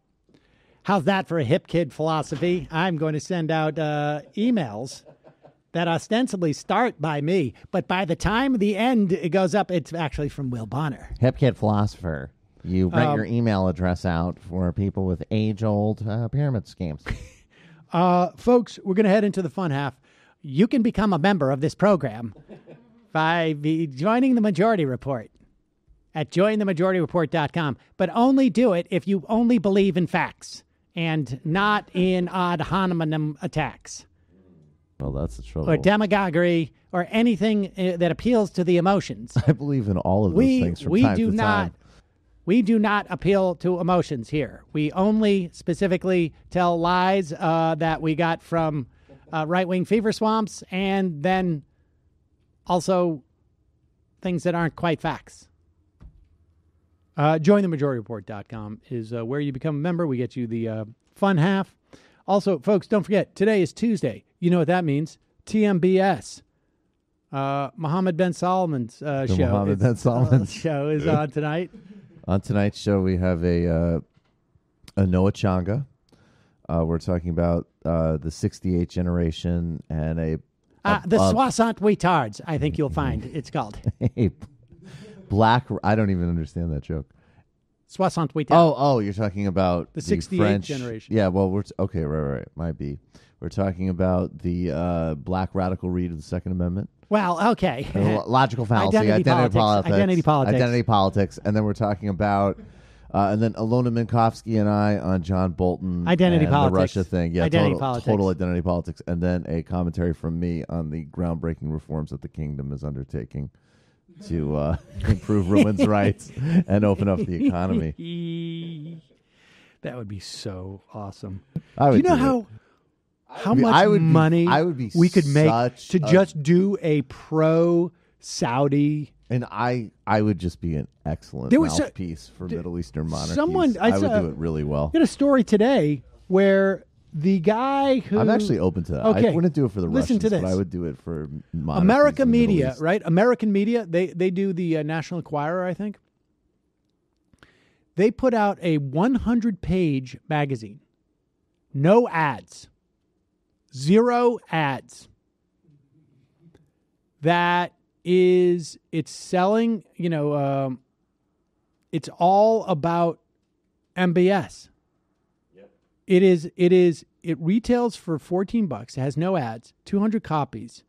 How's that for a hip kid philosophy? I'm going to send out emails that ostensibly start by me, but by the time the end it goes up, it's actually from Will Bonner. Hip kid philosopher. You write your email address out for people with age-old pyramid schemes. Folks, we're going to head into the fun half. You can become a member of this program by joining the Majority Report at jointhemajorityreport.com, but only do it if you only believe in facts and not in ad hominem attacks. Well, that's the trouble. Or demagoguery or anything that appeals to the emotions. I believe in all of those things from time to time. We do not appeal to emotions here. We only specifically tell lies that we got from right-wing fever swamps and then also things that aren't quite facts. JoinTheMajorityReport.com is where you become a member. We get you the fun half. Also, folks, don't forget, today is Tuesday. You know what that means. TMBS. Mohammed bin Salman's show. Mohammed bin Salman's show is on tonight. On tonight's show, we have a Noah Changa. We're talking about the 68 generation and the Soixante Retards, I think you'll find it's called. Black. I don't even understand that joke. Soixante Retards. Oh, you're talking about the 68 French generation. Yeah, well, right. Might be. We're talking about the black radical read of the Second Amendment. Well, okay. Logical fallacy, identity politics, and then we're talking about, and then Alona Minkowski and I on John Bolton, identity politics, the Russia thing, total identity politics, and then a commentary from me on the groundbreaking reforms that the kingdom is undertaking to improve women's rights and open up the economy. That would be so awesome. Do you know how much money we could make to just do a pro-Saudi? And I would just be an excellent mouthpiece for Middle Eastern monarchies. I would do it really well. I got a story today where the guy who... I'm actually open to that. Okay. I wouldn't do it for the Listen Russians, to this. but I would do it for monarchies America in the Middle Media, East. right? American Media, they do the National Enquirer, I think. They put out a 100-page magazine. No ads. 0 ads. It's selling, it's all about MBS. Yep. It retails for $14. It has no ads, 200 copies.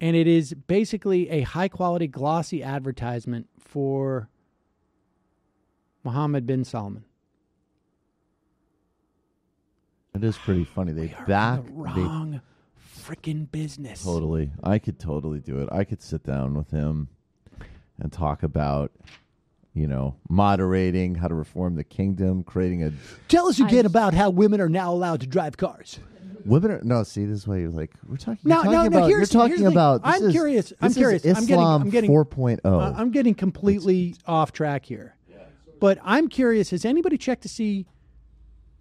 And it is basically a high quality glossy advertisement for Mohammed bin Salman. It is pretty funny. They back freaking business. Totally. I could totally do it. I could sit down with him and talk about, moderating, how to reform the kingdom, creating a... Tell us again about how women are now allowed to drive cars. Women are... No, see, this is why you're like... I'm curious. Islam 4.0. I'm getting completely off track here. But I'm curious, has anybody checked to see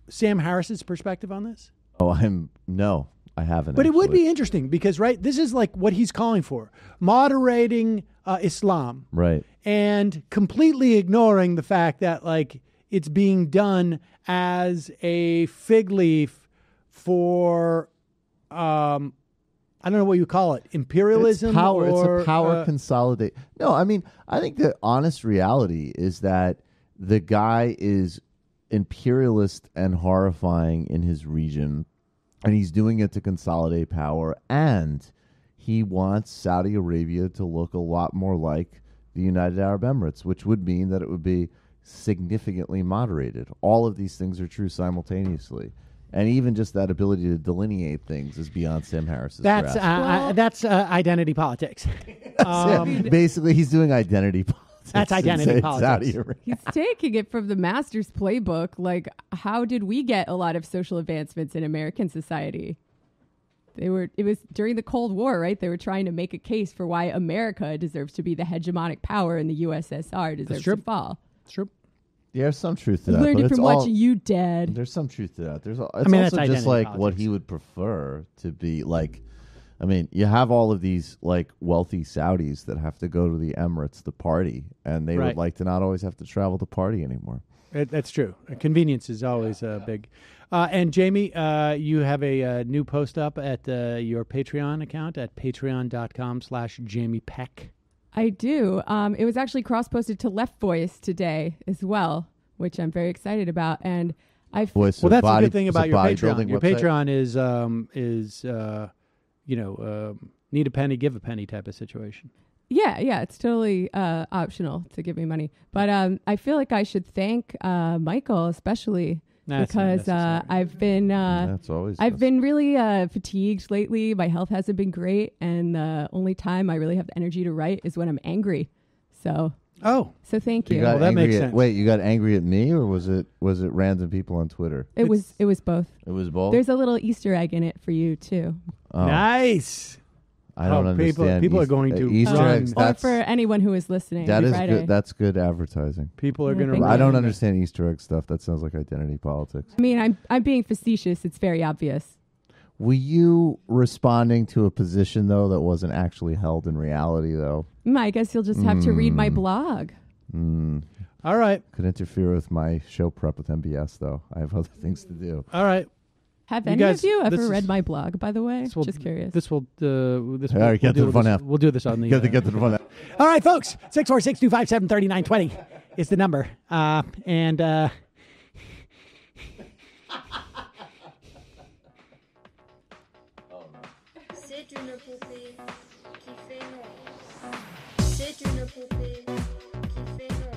Sam Harris's perspective on this? No, I haven't. But it would be interesting because, right, this is like what he's calling for. Moderating Islam. Right. And completely ignoring the fact that, like, it's being done as a fig leaf for, I don't know what you call it, imperialism? It's power. Or, it's a power consolidate. No, I mean, I think the honest reality is that the guy is imperialist and horrifying in his region, and he's doing it to consolidate power, and he wants Saudi Arabia to look a lot more like the United Arab Emirates, which would mean that it would be significantly moderated. All of these things are true simultaneously. And even just that ability to delineate things is beyond Sam Harris's grasp. That's identity politics. Basically, he's doing identity politics. That's identity politics. He's taking it from the master's playbook. Like, how did we get a lot of social advancements in American society? It was during the Cold War, right? They were trying to make a case for why America deserves to be the hegemonic power and the USSR deserves to fall. It's true. There's some truth to that. Learned it from watching you, Dad. There's some truth to that. It's also just like politics. What he would prefer to be like. I mean, you have all of these like wealthy Saudis that have to go to the Emirates to party, and they would like to not always have to travel to party anymore. That's true. Convenience is always big. And Jamie, you have a new post up at your Patreon account at patreon.com/Jamie Peck. I do. It was actually cross-posted to Left Voice today as well, which I'm very excited about. And that's a good thing about your Patreon. Your website? Patreon is need a penny, give a penny type of situation. Yeah, it's totally optional to give me money. But I feel like I should thank Michael especially because I've been really fatigued lately. My health hasn't been great, and the only time I really have the energy to write is when I'm angry. So thank you. Well, that makes sense. Wait, you got angry at me, or was it random people on Twitter? It was both. It was both. There's a little Easter egg in it for you too. Oh. Nice. I don't understand. People are going to Easter eggs. Or for anyone who is listening. That is Friday. good. That's good advertising. People are going to. I don't understand Easter egg stuff. That sounds like identity politics. I mean, I'm being facetious. It's very obvious. Were you responding to a position though that wasn't actually held in reality though? I guess you'll just have to read my blog. All right. Could interfere with my show prep with MBS though. I have other things to do. All right. Have any of you ever read my blog, by the way? Just curious. We'll do this on the... Get to the fun app. All right, folks. 646-257-3920 is the number. And... C'est une poupée qui fait non. C'est une poupée qui fait non.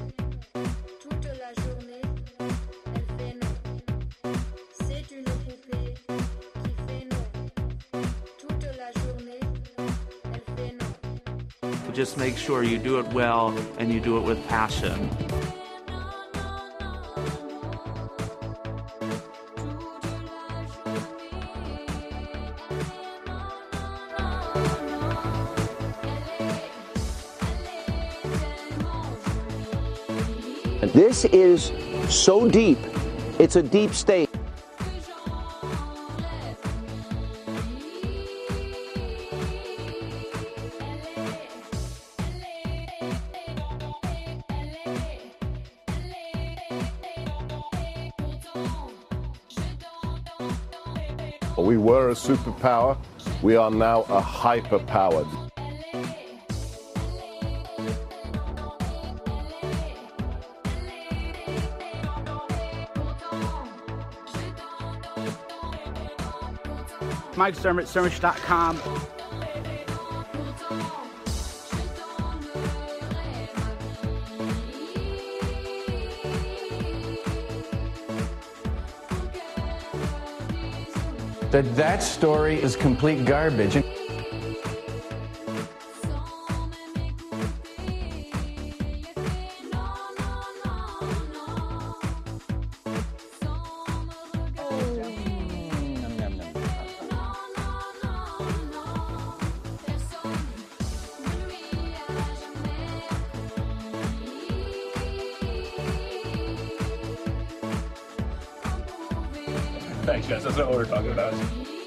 Toute la journée, elle fait non. C'est une poupée qui fait non. Toute la journée, elle fait non. Just make sure you do it well and you do it with passion. This is so deep. It's a deep state. We were a superpower. We are now a hyperpower. Mike Sturm at Sturmish.com. that that story is complete garbage. Thanks, guys. That's not what we're talking about.